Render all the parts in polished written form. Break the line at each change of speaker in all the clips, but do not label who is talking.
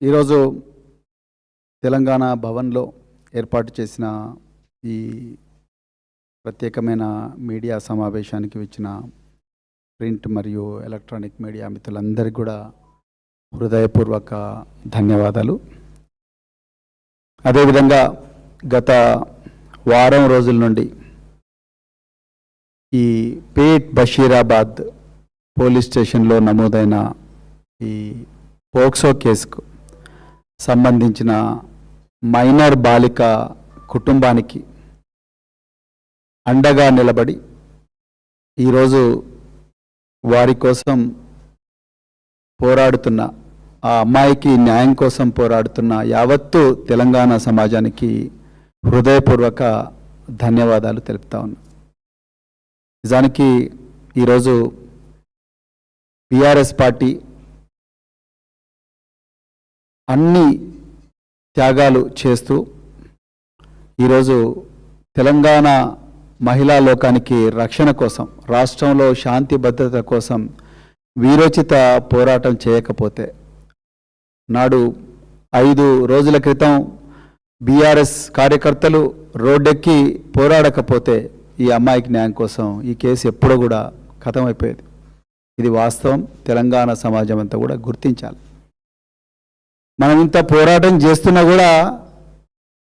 ఈరోజు తెలంగాణ భవన్లో ఏర్పాటు చేసిన ఈ ప్రత్యేకమైన మీడియా సమావేశానికి వచ్చిన ప్రింట్ మరియు ఎలక్ట్రానిక్ మీడియా మిత్రులందరికీ కూడా హృదయపూర్వక ధన్యవాదాలు. అదేవిధంగా గత వారం రోజుల నుండి ఈ పేట్ బషీరాబాద్ పోలీస్ స్టేషన్లో నమోదైన ఈ పోక్సో కేసుకు సంబంధించిన మైనర్ బాలిక కుటుంబానికి అండగా నిలబడి ఈరోజు వారి కోసం పోరాడుతున్న ఆ అమ్మాయికి న్యాయం కోసం పోరాడుతున్న యావత్తు తెలంగాణ సమాజానికి హృదయపూర్వక ధన్యవాదాలు తెలుపుతా ఉన్నా. నిజానికి ఈరోజు బీఆర్ఎస్ పార్టీ అన్ని త్యాగాలు చేస్తూ ఈరోజు తెలంగాణ మహిళా లోకానికి రక్షణ కోసం, రాష్ట్రంలో శాంతి భద్రత కోసం వీరోచిత పోరాటం చేయకపోతే, నాడు 5 రోజుల క్రితం బీఆర్ఎస్ కార్యకర్తలు రోడ్డెక్కి పోరాడకపోతే ఈ అమ్మాయికి న్యాయం కోసం ఈ కేసు ఎప్పుడూ కూడా ఖతమైపోయేది. ఇది వాస్తవం. తెలంగాణ సమాజం అంతా కూడా గుర్తించాలి. మనం ఇంత పోరాటం చేస్తున్నా కూడా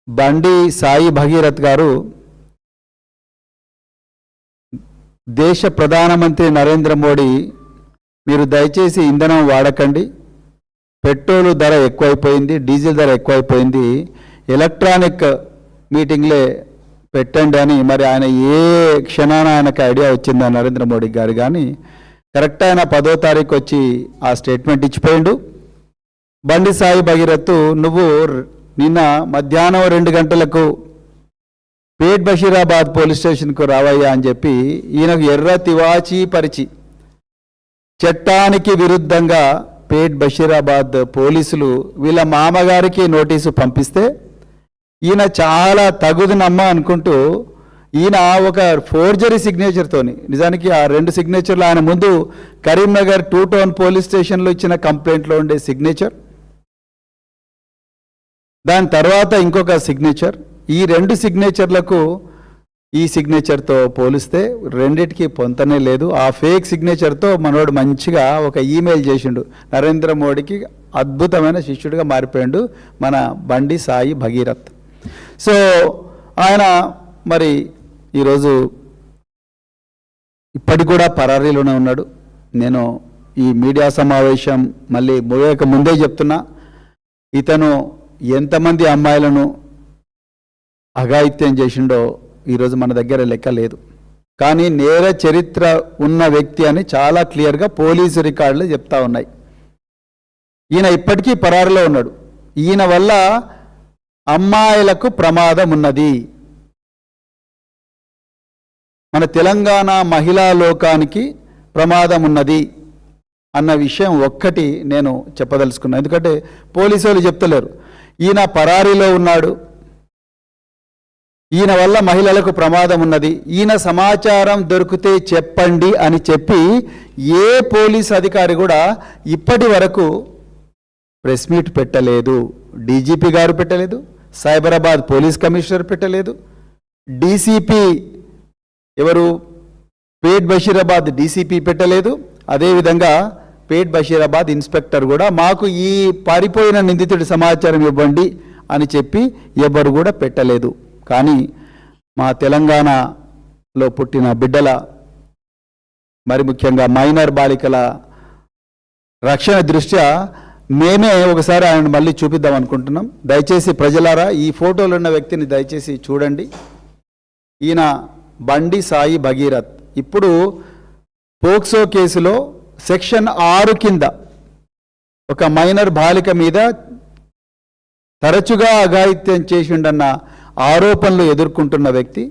బండి సాయి భగీరథ్ గారు దేశ ప్రధానమంత్రి నరేంద్ర మోడీ, మీరు దయచేసి ఇంధనం వాడకండి, పెట్రోలు ధర ఎక్కువైపోయింది, డీజిల్ ధర ఎక్కువైపోయింది, ఎలక్ట్రానిక్ మీటింగ్లే పెట్టండి అని మరి ఆయన ఏ క్షణాన ఆయనకు ఐడియా వచ్చిందో నరేంద్ర మోడీ గారు. కానీ కరెక్ట్ ఆయన 10వ తారీఖు వచ్చి ఆ స్టేట్మెంట్ ఇచ్చిపోయిండు. బండి సాయి భగీరథ్, నువ్వు నిన్న మధ్యాహ్నం 2 గంటలకు పేట్ బషీరాబాద్ పోలీస్ స్టేషన్కు రావయ్యా అని చెప్పి ఈయనకు ఎర్ర తివాచీ పరిచి చట్టానికి విరుద్ధంగా పేట్ బషీరాబాద్ పోలీసులు వీళ్ళ మామగారికి నోటీసు పంపిస్తే ఈయన చాలా తగుదునమ్మ అనుకుంటూ ఈయన ఒక ఫోర్జరీ సిగ్నేచర్తోని, నిజానికి ఆ 2 సిగ్నేచర్లు ఆయన ముందు కరీంనగర్ 2 టౌన్ పోలీస్ స్టేషన్లో ఇచ్చిన కంప్లైంట్లో ఉండే సిగ్నేచర్, దాని తర్వాత ఇంకొక సిగ్నేచర్, ఈ 2 సిగ్నేచర్లకు ఈ సిగ్నేచర్తో పోలిస్తే రెండిటికి పొంతనే లేదు. ఆ ఫేక్ సిగ్నేచర్తో మనోడు మంచిగా ఒక ఈమెయిల్ చేసిండు, నరేంద్ర మోడీకి అద్భుతమైన శిష్యుడిగా మారిపోయాడు మన బండి సాయి భగీరథ్. సో ఆయన మరి ఈరోజు ఇప్పటికి కూడా పరారీలోనే ఉన్నాడు. నేను ఈ మీడియా సమావేశం మళ్ళీ ముగియక ముందే చెప్తున్నా, ఇతను ఎంతమంది అమ్మాయిలను అఘాయిత్యం చేసిండో ఈరోజు మన దగ్గర లెక్క లేదు. కానీ నేర చరిత్ర ఉన్న వ్యక్తి అని చాలా క్లియర్గా పోలీసు రికార్డులు చెప్తా ఉన్నాయి. ఈయన ఇప్పటికీ పరారులో ఉన్నాడు. ఈయన వల్ల అమ్మాయిలకు ప్రమాదం ఉన్నది. మన తెలంగాణ మహిళా లోకానికి ప్రమాదం ఉన్నది అన్న విషయం ఒక్కటి నేను చెప్పదలుచుకున్నాను. ఎందుకంటే పోలీసు వాళ్ళు చెప్తలేరు, ఈయన పరారీలో ఉన్నాడు, ఈయన వల్ల మహిళలకు ప్రమాదం ఉన్నది, ఈయన సమాచారం దొరికితే చెప్పండి అని చెప్పి ఏ పోలీస్ అధికారి కూడా ఇప్పటి వరకు ప్రెస్ మీట్ పెట్టలేదు. డీజీపీ గారు పెట్టలేదు, సైబరాబాద్ పోలీస్ కమిషనర్ పెట్టలేదు, డీసీపీ ఎవరు పేట్ బషీరాబాద్ డీసీపీ పెట్టలేదు, అదేవిధంగా పేట్ బషీరాబాద్ ఇన్స్పెక్టర్ కూడా మాకు ఈ పారిపోయిన నిందితుడి సమాచారం ఇవ్వండి అని చెప్పి ఎవరు కూడా పెట్టలేదు. కానీ మా తెలంగాణలో పుట్టిన బిడ్డల, మరి ముఖ్యంగా మైనర్ బాలికల రక్షణ దృష్ట్యా మేమే ఒకసారి ఆయన మళ్ళీ చూపిద్దాం అనుకుంటున్నాం. దయచేసి ప్రజలారా ఈ ఫోటోలో ఉన్న వ్యక్తిని దయచేసి చూడండి. ఈయన బండి సాయి భగీరథ్. ఇప్పుడు పోక్సో కేసులో సెక్షన్ 6 కింద ఒక మైనర్ బాలిక మీద తరచుగా అఘాయిత్యం చేసిండన్న ఆరోపణలు ఎదుర్కొంటున్న వ్యక్తి.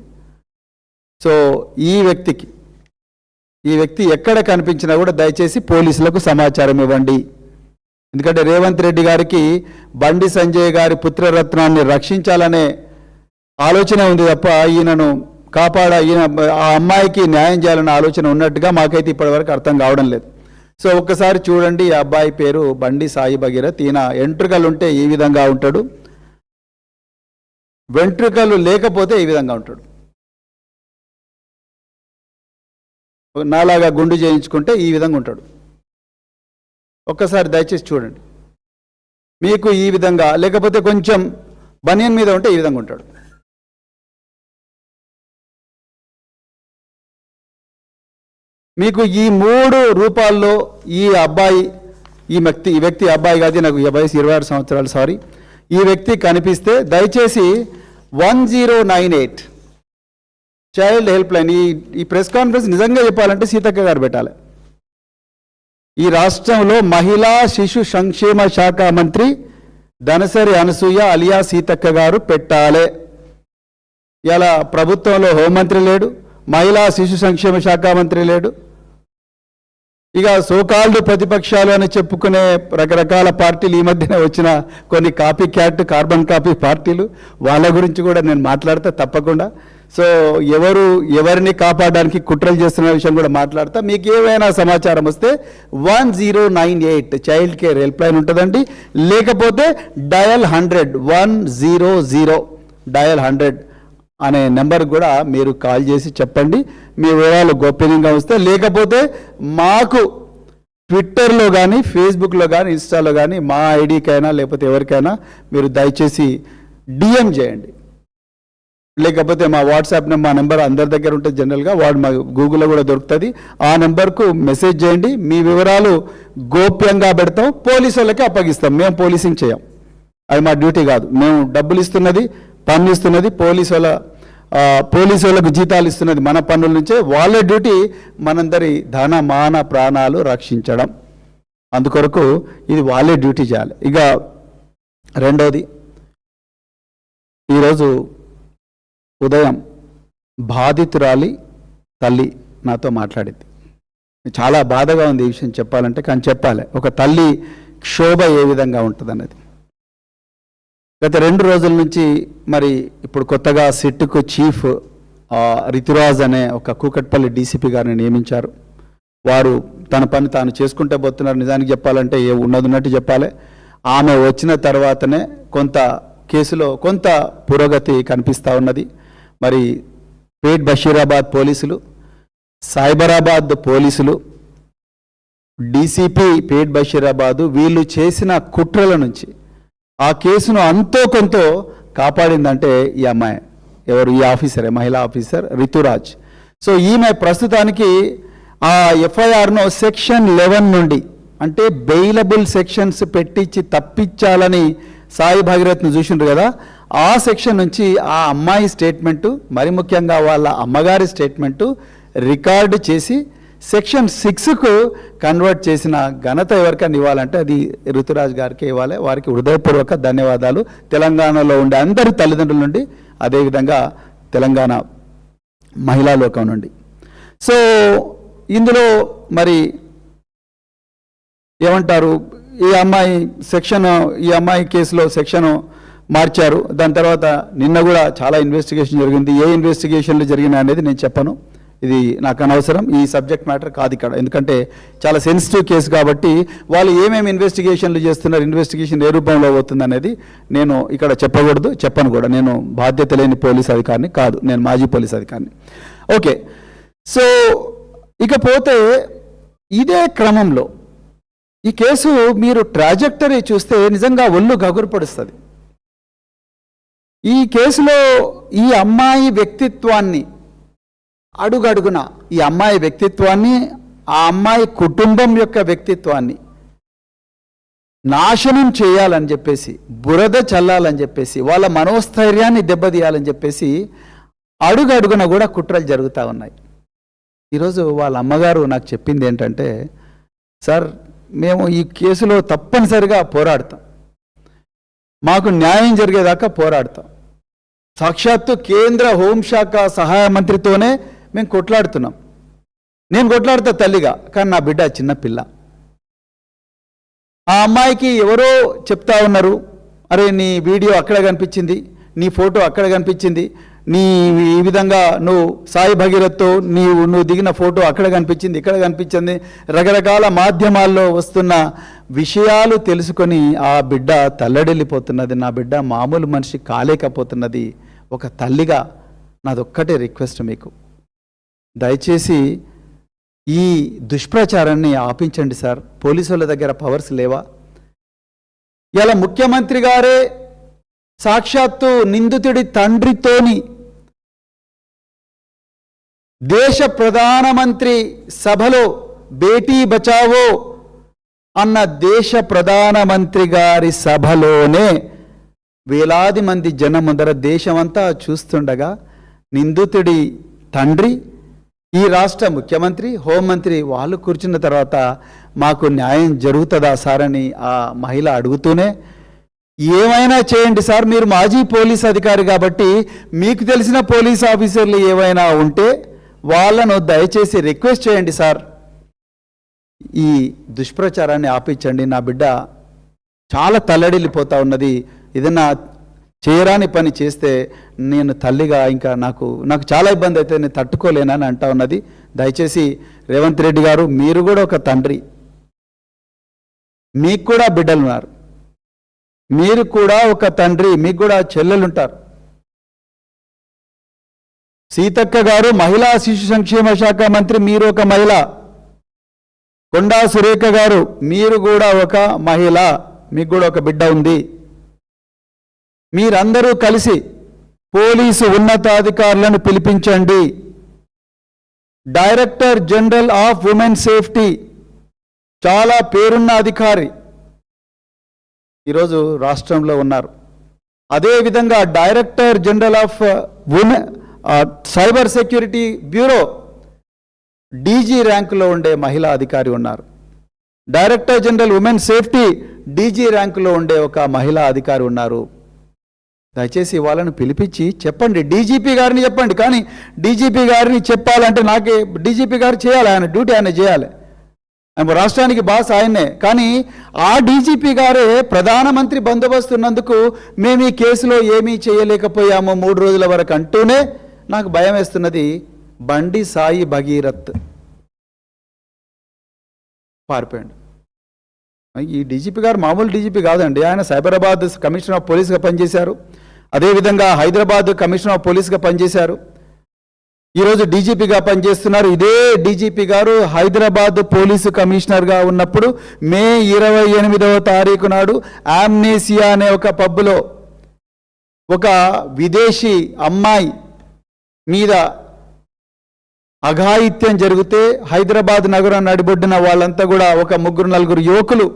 సో ఈ వ్యక్తి ఎక్కడ కనిపించినా కూడా దయచేసి పోలీసులకు సమాచారం ఇవ్వండి. ఎందుకంటే రేవంత్ రెడ్డి గారికి బండి సంజయ్ గారి పుత్రరత్నాన్ని రక్షించాలనే ఆలోచన ఉంది తప్ప ఈయనను ఈయన ఆ అమ్మాయికి న్యాయం చేయాలనే ఆలోచన ఉన్నట్టుగా మాకైతే ఇప్పటివరకు అర్థం కావడం లేదు. సో ఒక్కసారి చూడండి, ఈ అబ్బాయి పేరు బండి సాయి భగీరథ్. ఈయన వెంట్రుకలు ఉంటే ఈ విధంగా ఉంటాడు, వెంట్రుకలు లేకపోతే ఈ విధంగా ఉంటాడు. నాలాగా గుండు చేయించుకుంటే ఈ విధంగా ఉంటాడు. ఒక్కసారి దయచేసి చూడండి. మీకు ఈ విధంగా, లేకపోతే కొంచెం బనియన్ మీద ఉంటే ఈ విధంగా ఉంటాడు. మీకు ఈ 3 రూపాల్లో ఈ అబ్బాయి, ఈ వ్యక్తి అబ్బాయి కాదు, నాకు వయసు 26 సంవత్సరాలు, సారీ, ఈ వ్యక్తి కనిపిస్తే దయచేసి 1098 చైల్డ్ హెల్ప్ లైన్. ఈ ప్రెస్ కాన్ఫరెన్స్ నిజంగా చెప్పాలంటే సీతక్క గారు పెట్టాలి. ఈ రాష్ట్రంలో మహిళా శిశు సంక్షేమ శాఖ మంత్రి ధనసరి అనసూయ అలియా సీతక్క గారు పెట్టాలి. ఇలా ప్రభుత్వంలో హోంమంత్రి లేడు, మహిళా శిశు సంక్షేమ శాఖ మంత్రి లేడు. ఇక సోకాల్డ్ ప్రతిపక్షాలు అని చెప్పుకునే రకరకాల పార్టీలు, ఈ మధ్యన వచ్చిన కొన్ని కాపీ క్యాట్, కార్బన్ కాపీ పార్టీలు, వాళ్ళ గురించి కూడా నేను మాట్లాడతా తప్పకుండా. సో ఎవరిని కాపాడడానికి కుట్రలు చేస్తున్న విషయం కూడా మాట్లాడతా. మీకు ఏమైనా సమాచారం వస్తే 1098 చైల్డ్ కేర్ హెల్ప్ లైన్ ఉంటుందండి. లేకపోతే డయల్ 100 100 డయల్ 100 అనే నెంబర్ కూడా మీరు కాల్ చేసి చెప్పండి మీ వివరాలు గోప్యంగా వస్తే. లేకపోతే మాకు ట్విట్టర్లో కానీ, ఫేస్బుక్లో కానీ, ఇన్స్టాలో కానీ మా ఐడికైనా లేకపోతే ఎవరికైనా మీరు దయచేసి డిఎం చేయండి. లేకపోతే మా వాట్సాప్ మా నెంబర్ అందరి దగ్గర ఉంటుంది జనరల్గా, మా గూగుల్లో కూడా దొరుకుతుంది. ఆ నెంబర్కు మెసేజ్ చేయండి. మీ వివరాలు గోప్యంగా పెడతాం, పోలీసు వాళ్ళకి అప్పగిస్తాం. మేము పోలీసింగ్ చేయం, అది మా డ్యూటీ కాదు. మేము డబ్బులు ఇస్తున్నది, పన్ను ఇస్తున్నది పోలీసు వాళ్ళకు జీతాలు ఇస్తున్నది మన పన్నుల నుంచే. వాళ్ళ డ్యూటీ మనందరి ధన మాన ప్రాణాలు రక్షించడం. అందుకొరకు ఇది వాళ్ళే డ్యూటీ చేయాలి. ఇక రెండోది, ఈరోజు ఉదయం బాధితురాలి తల్లి నాతో మాట్లాడింది. చాలా బాధగా ఉంది ఈ విషయం చెప్పాలంటే, కానీ చెప్పాలి. ఒక తల్లి క్షోభ ఏ విధంగా ఉంటుంది అన్నది. గత 2 రోజుల నుంచి మరి ఇప్పుడు కొత్తగా సిట్కు చీఫ్ రితురాజ్ అనే ఒక కూకట్పల్లి డీసీపీ గారిని నియమించారు. వారు తన పని తాను చేసుకుంటే పోతున్నారు. నిజానికి చెప్పాలంటే ఉన్నట్టు చెప్పాలి. ఆమె వచ్చిన తర్వాతనే కేసులో కొంత పురోగతి కనిపిస్తూ ఉన్నది. మరి పేట్ బషీరాబాద్ పోలీసులు, సైబరాబాద్ పోలీసులు, డీసీపీ పేట్ బషీరాబాదు వీళ్ళు చేసిన కుట్రల నుంచి ఆ కేసును అంతో కొంత కాపాడిందంటే ఈ అమ్మాయి. ఎవరు? ఈ ఆఫీసరే, మహిళా ఆఫీసర్ రితురాజ్. సో ఈమె ప్రస్తుతానికి ఆ ఎఫ్ఐఆర్ను సెక్షన్ 11 నుండి, అంటే బెయిలబుల్ సెక్షన్స్ పెట్టించి తప్పించాలని సాయి భగీరథ్ను చూసిండ్రు కదా, ఆ సెక్షన్ నుంచి ఆ అమ్మాయి స్టేట్మెంటు, మరి ముఖ్యంగా వాళ్ళ అమ్మగారి స్టేట్మెంటు రికార్డు చేసి సెక్షన్ 6కు కన్వర్ట్ చేసిన ఘనత ఎవరికైనా ఇవ్వాలంటే అది ఋతురాజ్ గారికి ఇవ్వాలి. వారికి హృదయపూర్వక ధన్యవాదాలు. తెలంగాణలో ఉండే అందరి తల్లిదండ్రుల నుండి, అదేవిధంగా తెలంగాణ మహిళా లోకం నుండి. సో ఇందులో మరి ఏమంటారు, ఈ అమ్మాయి కేసులో సెక్షన్ మార్చారు. దాని తర్వాత నిన్న కూడా చాలా ఇన్వెస్టిగేషన్ జరిగింది. ఏ ఇన్వెస్టిగేషన్లు జరిగినాయి అనేది నేను చెప్పను, ఇది నాకు అనవసరం. ఈ సబ్జెక్ట్ మ్యాటర్ కాదు ఇక్కడ, ఎందుకంటే చాలా సెన్సిటివ్ కేసు కాబట్టి వాళ్ళు ఏమేమి ఇన్వెస్టిగేషన్లు చేస్తున్నారు, ఇన్వెస్టిగేషన్ ఏ రూపంలో అవుతుంది అనేది నేను ఇక్కడ చెప్పను కూడా. నేను బాధ్యత లేని పోలీస్ అధికారిని కాదు, నేను మాజీ పోలీస్ అధికారిని. ఓకే, సో ఇకపోతే ఇదే క్రమంలో ఈ కేసు మీరు ట్రాజెక్టరీ చూస్తే నిజంగా ఒళ్ళు గగురుపడుస్తుంది. ఈ కేసులో ఈ అమ్మాయి వ్యక్తిత్వాన్ని అడుగడుగున, ఈ అమ్మాయి వ్యక్తిత్వాన్ని, ఆ అమ్మాయి కుటుంబం యొక్క వ్యక్తిత్వాన్ని నాశనం చేయాలని చెప్పేసి, బురద చల్లాలని చెప్పేసి, వాళ్ళ మనోస్థైర్యాన్ని దెబ్బతీయాలని చెప్పేసి అడుగడుగున కూడా కుట్రలు జరుగుతూ ఉన్నాయి. ఈరోజు వాళ్ళ అమ్మగారు నాకు చెప్పింది ఏంటంటే, సార్ మేము ఈ కేసులో తప్పనిసరిగా పోరాడతాం, మాకు న్యాయం జరిగేదాకా పోరాడతాం. సాక్షాత్తు కేంద్ర హోంశాఖ సహాయ మంత్రితోనే మేము కొట్లాడుతున్నాం. నేను కొట్లాడుతా తల్లిగా, కానీ నా బిడ్డ చిన్న పిల్ల. ఆ అమ్మాయికి ఎవరో చెప్తా ఉన్నారు, అరే నీ వీడియో అక్కడ కనిపించింది, నీ ఫోటో అక్కడ కనిపించింది, నీ ఈ విధంగా నువ్వు సాయి భగీరథ్తో నువ్వు దిగిన ఫోటో అక్కడ కనిపించింది, ఇక్కడ కనిపించింది, రకరకాల మాధ్యమాల్లో వస్తున్న విషయాలు తెలుసుకొని ఆ బిడ్డ తల్లడిల్లిపోతున్నది. నా బిడ్డ మామూలు మనిషి కాలేకపోతున్నది. ఒక తల్లిగా నాదొక్కటే రిక్వెస్ట్ మీకు, దయచేసి ఈ దుష్ప్రచారాన్ని ఆపించండి సార్. పోలీసుల దగ్గర పవర్స్ లేవా? ఇలా ముఖ్యమంత్రి గారే సాక్షాత్తు నిందితుడి తండ్రితోని దేశ ప్రధానమంత్రి సభలో బేటీ బచావో అన్న దేశ ప్రధానమంత్రి గారి సభలోనే వేలాది మంది జనం ముందర దేశమంతా చూస్తుండగా నిందితుడి తండ్రి, ఈ రాష్ట్ర ముఖ్యమంత్రి, హోంమంత్రి వాళ్ళు కూర్చున్న తర్వాత మాకు న్యాయం జరుగుతుందా సార్ అని ఆ మహిళ అడుగుతూనే, ఏమైనా చేయండి సార్, మీరు మాజీ పోలీస్ అధికారి కాబట్టి మీకు తెలిసిన పోలీస్ ఆఫీసర్లు ఏవైనా ఉంటే వాళ్ళను దయచేసి రిక్వెస్ట్ చేయండి సార్, ఈ దుష్ప్రచారాన్ని ఆపించండి. నా బిడ్డ చాలా తల్లడిల్లిపోతా ఉన్నది. ఏదన్నా చేయరాని పని చేస్తే నేను తల్లిగా ఇంకా నాకు చాలా ఇబ్బంది అయితే నేను తట్టుకోలేనని అంటా ఉన్నది. దయచేసి రేవంత్ రెడ్డి గారు, మీరు కూడా ఒక తండ్రి, మీకు కూడా బిడ్డలు ఉన్నారు, మీరు కూడా ఒక తండ్రి, మీకు కూడా చెల్లెలుంటారు. సీతక్క గారు మహిళా శిశు సంక్షేమ శాఖ మంత్రి, మీరు ఒక మహిళ. కొండా సురేఖ గారు, మీరు కూడా ఒక మహిళ, మీకు కూడా ఒక బిడ్డ ఉంది. మీరందరూ కలిసి పోలీసు ఉన్నతాధికారులను పిలిపించండి. Director general of women safety చాలా పేరున్న అధికారి ఈరోజు రాష్ట్రంలో ఉన్నారు. అదేవిధంగా director general of women cyber security bureau DG ర్యాంకులో ఉండే మహిళా అధికారి ఉన్నారు. Director general women safety DG ర్యాంకులో ఉండే ఒక మహిళా అధికారి ఉన్నారు. దయచేసి వాళ్ళను పిలిపించి చెప్పండి, డీజీపీ గారిని చెప్పండి. కానీ డీజీపీ గారిని చెప్పాలంటే నాకే డీజీపీ గారు చేయాలి, ఆయన డ్యూటీ ఆయన చేయాలి, ఆయన రాష్ట్రానికి బాస్ ఆయన్నే. కానీ ఆ డీజీపీ గారే ప్రధానమంత్రి బందోబస్తు ఉన్నందుకు మేము ఈ కేసులో ఏమీ చేయలేకపోయాము 3 రోజుల వరకు అంటూనే నాకు భయం వేస్తున్నది. బండి సాయి భగీరథ్ పారిపోయాడు. ఈ డీజీపీ గారు మామూలు డీజీపీ కాదండి, ఆయన సైబరాబాద్ కమిషనర్ ఆఫ్ పోలీస్గా పనిచేశారు, అదేవిధంగా హైదరాబాద్ కమిషనర్ ఆఫ్ పోలీస్గా పనిచేశారు, ఈరోజు డీజీపీగా పనిచేస్తున్నారు. ఇదే డీజీపీ గారు హైదరాబాద్ పోలీసు కమిషనర్గా ఉన్నప్పుడు మే 28వ తారీఖు నాడు ఆమ్నేసియా అనే ఒక పబ్లో ఒక విదేశీ అమ్మాయి మీద అఘాయిత్యం జరిగితే హైదరాబాద్ నగరం నడిబొడ్డిన వాళ్ళంతా కూడా ఒక 3-4 యువకులు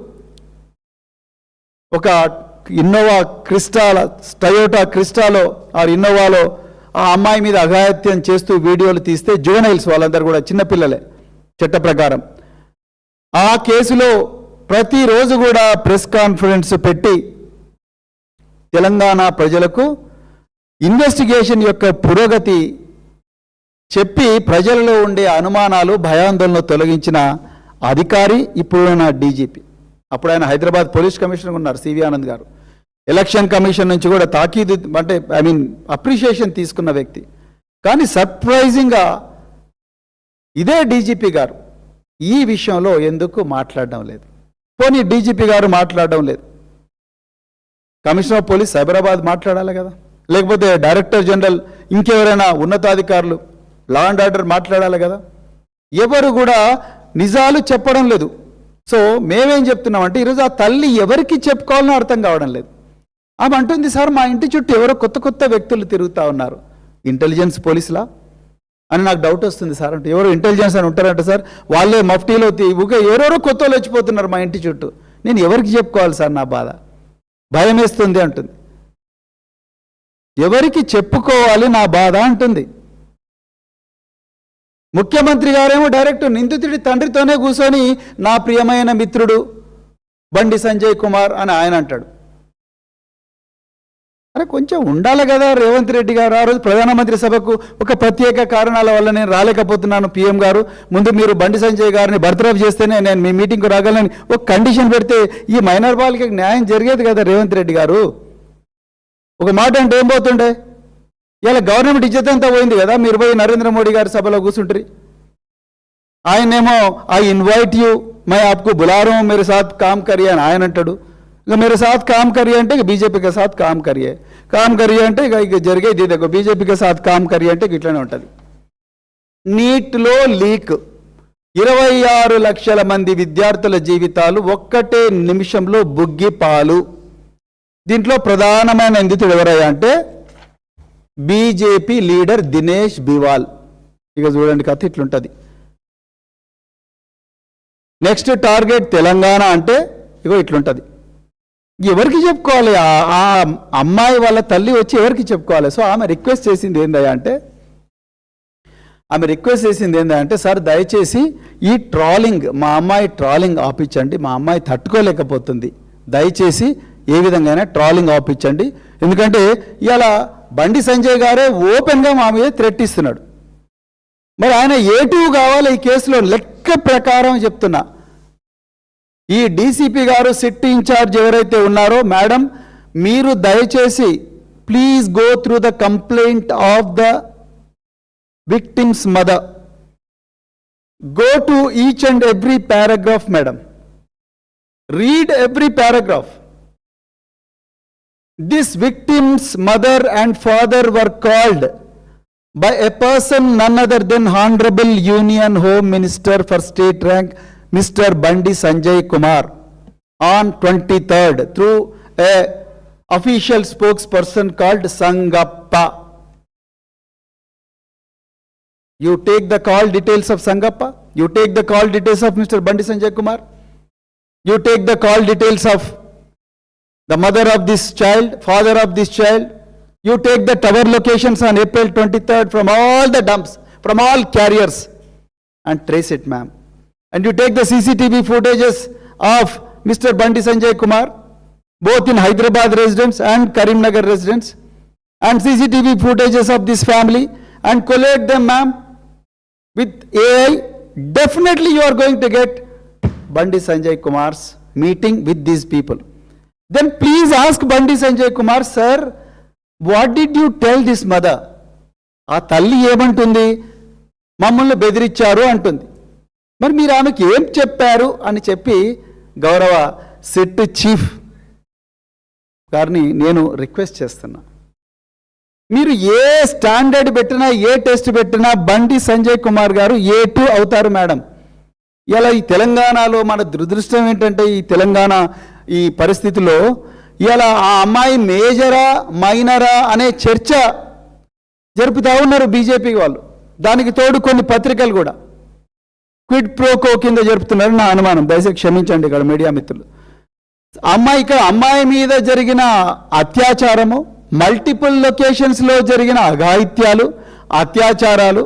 ఒక ఇన్నోవా టయోటా క్రిస్టాలో ఆ ఇన్నోవాలో ఆ అమ్మాయి మీద అఘాయిత్యం చేస్తూ వీడియోలు తీస్తే జువెనైల్స్ వాళ్ళందరూ కూడా చిన్నపిల్లలే చట్ట ప్రకారం. ఆ కేసులో ప్రతిరోజు కూడా ప్రెస్ కాన్ఫరెన్స్ పెట్టి తెలంగాణ ప్రజలకు ఇన్వెస్టిగేషన్ యొక్క పురోగతి చెప్పి ప్రజలలో ఉండే అనుమానాలు భయాందోళనలు తొలగించిన అధికారి ఇప్పుడున్న డీజీపీ. అప్పుడు ఆయన హైదరాబాద్ పోలీస్ కమిషనర్ ఉన్నారు సివి ఆనంద్ గారు. ఎలక్షన్ కమిషన్ నుంచి కూడా తాకీదు అంటే అప్రిషియేషన్ తీసుకున్న వ్యక్తి. కానీ సర్ప్రైజింగ్గా ఇదే డీజీపీ గారు ఈ విషయంలో ఎందుకు మాట్లాడడం లేదు? పోనీ డీజీపీ గారు మాట్లాడడం లేదు, కమిషనర్ ఆఫ్ పోలీస్ సైబరాబాద్ మాట్లాడాలి కదా, లేకపోతే డైరెక్టర్ జనరల్ ఇంకెవరైనా ఉన్నతాధికారులు లా అండ్ ఆర్డర్ మాట్లాడాలి కదా. ఎవరు కూడా నిజాలు చెప్పడం లేదు. సో మేమేం చెప్తున్నామంటే ఈరోజు ఆ తల్లి ఎవరికి చెప్పుకోవాలని అర్థం కావడం లేదు. ఆమె అంటుంది, సార్ మా ఇంటి చుట్టూ ఎవరో కొత్త వ్యక్తులు తిరుగుతూ ఉన్నారు, ఇంటెలిజెన్స్ పోలీసులా అని నాకు డౌట్ వస్తుంది సార్. అంటే ఎవరు ఇంటెలిజెన్స్ అని ఉంటారంట సార్, వాళ్ళే మఫ్టీలో ఎవరెవరో కొత్త వాళ్ళు వచ్చిపోతున్నారు మా ఇంటి చుట్టూ, నేను ఎవరికి చెప్పుకోవాలి సార్, నా బాధ భయం వేస్తుంది అంటుంది. ఎవరికి చెప్పుకోవాలి నా బాధ అంటుంది. ముఖ్యమంత్రి గారేమో డైరెక్ట్ నిందితుడి తండ్రితోనే కూర్చొని నా ప్రియమైన మిత్రుడు బండి సంజయ్ కుమార్ అని ఆయన అంటాడు. అరే కొంచెం ఉండాలి కదా రేవంత్ రెడ్డి గారు. ఆ రోజు ప్రధానమంత్రి సభకు ఒక ప్రత్యేక కారణాల వల్ల నేను రాలేకపోతున్నాను, పీఎం గారు ముందు మీరు బండి సంజయ్ గారిని బర్తరఫ్ చేస్తేనే నేను మీ మీటింగ్కు రాగలని ఒక కండిషన్ పెడితే ఈ మైనర్ బాలికకి న్యాయం జరిగేది కదా రేవంత్ రెడ్డి గారు. ఒక మాట అంటే ఏం పోతుండే? ఇలా గవర్నమెంట్ ఇజ్జత్ అంతా పోయింది కదా. మీరు పోయి నరేంద్ర మోడీ గారి సభలో కూర్చుంటారు, ఆయనేమో ఐ ఇన్వైట్ యూ मैं आपको बुला रहा हूँ मेरे साथ काम करिए అని ఆయన అంటాడు. ఇక मेरे साथ काम करिए అంటే ఇక బీజేపీ के साथ काम करिए అంటే ఇక జరిగేది ఇదే, బీజేపీ के साथ काम करिए అంటే ఇట్లానే ఉంటుంది. నీట్లో లీక్ 26 లక్షల మంది విద్యార్థుల జీవితాలు ఒక్కటే నిమిషంలో బుగ్గిపాలు. దీంట్లో ప్రధానమైన నిందితుడు ఎవరయ్యా అంటే బీజేపీ లీడర్ దినేష్ బివాల్. ఇక చూడండి కథ ఇట్లుంటుంది. నెక్స్ట్ టార్గెట్ తెలంగాణ అంటే ఇగో ఇట్లుంటుంది. ఎవరికి చెప్పుకోవాలి? ఆ అమ్మాయి వాళ్ళ తల్లి వచ్చి ఎవరికి చెప్పుకోవాలి? సో ఆమె రిక్వెస్ట్ చేసింది ఏందయ్యా అంటే సార్ దయచేసి ఈ ట్రాలింగ్, మా అమ్మాయి ట్రాలింగ్ ఆపించండి, మా అమ్మాయి తట్టుకోలేకపోతుంది, దయచేసి ఏ విధంగా ట్రాలింగ్ ఆపించండి. ఎందుకంటే ఇవాళ బండి సంజయ్ గారే ఓపెన్గా మా మీద థ్రెట్ ఇస్తున్నాడు. మరి ఆయన ఏ2 కావాలి ఈ కేసులో. లెక్క ప్రకారం చెప్తున్నా, ఈ డీసీపీ గారు సిట్ ఇన్ఛార్జ్ ఎవరైతే ఉన్నారో మేడం, మీరు దయచేసి please go through the complaint of the victims mother, go to each and every paragraph madam, read every paragraph. This victims mother and father were called by a person none other than Honorable Union Home Minister for State Rank Mr. Bandi Sanjay Kumar on 23rd through a official spokesperson called Sangappa. You take the call details of Sangappa, you take the call details of Mr. Bandi Sanjay Kumar, you take the call details of the mother of this child, father of this child. You take the tower locations on April 23rd from all the dumps, from all carriers and trace it, ma'am. And you take the CCTV footages of Mr. Bandi Sanjay Kumar, both in Hyderabad residence and Karimnagar residence, and CCTV footages of this family and collate them, ma'am, with AI. Definitely you are going to get Bandi Sanjay Kumar's meeting with these people. Then please ask Bandi Sanjay Kumar, sir, what did you tell this mother? ఆ తల్లి ఏమంటుంది? మమ్మల్ని బెదిరించారు అంటుంది. మరి మీరు ఆమెకి ఏం చెప్పారు అని చెప్పి గౌరవ సిట్ చీఫ్ గారిని నేను రిక్వెస్ట్ చేస్తున్నా. మీరు ఏ స్టాండర్డ్ పెట్టినా, ఏ టెస్ట్ పెట్టినా బండి సంజయ్ కుమార్ గారు A2 అవుతారు మేడం. ఇలా ఈ తెలంగాణలో మన దురదృష్టం ఏంటంటే, ఈ తెలంగాణ ఈ పరిస్థితిలో ఇలా ఆ అమ్మాయి మేజరా మైనరా అనే చర్చ జరుపుతూ ఉన్నారు బీజేపీ వాళ్ళు. దానికి తోడు కొన్ని పత్రికలు కూడా క్విడ్ ప్రోకో కింద జరుపుతున్నారు నా అనుమానం. దయచేసి క్షమించండి ఇక్కడ మీడియా మిత్రులు. అమ్మాయి మీద జరిగిన అత్యాచారము, మల్టిపుల్ లొకేషన్స్లో జరిగిన అఘాయిత్యాలు, అత్యాచారాలు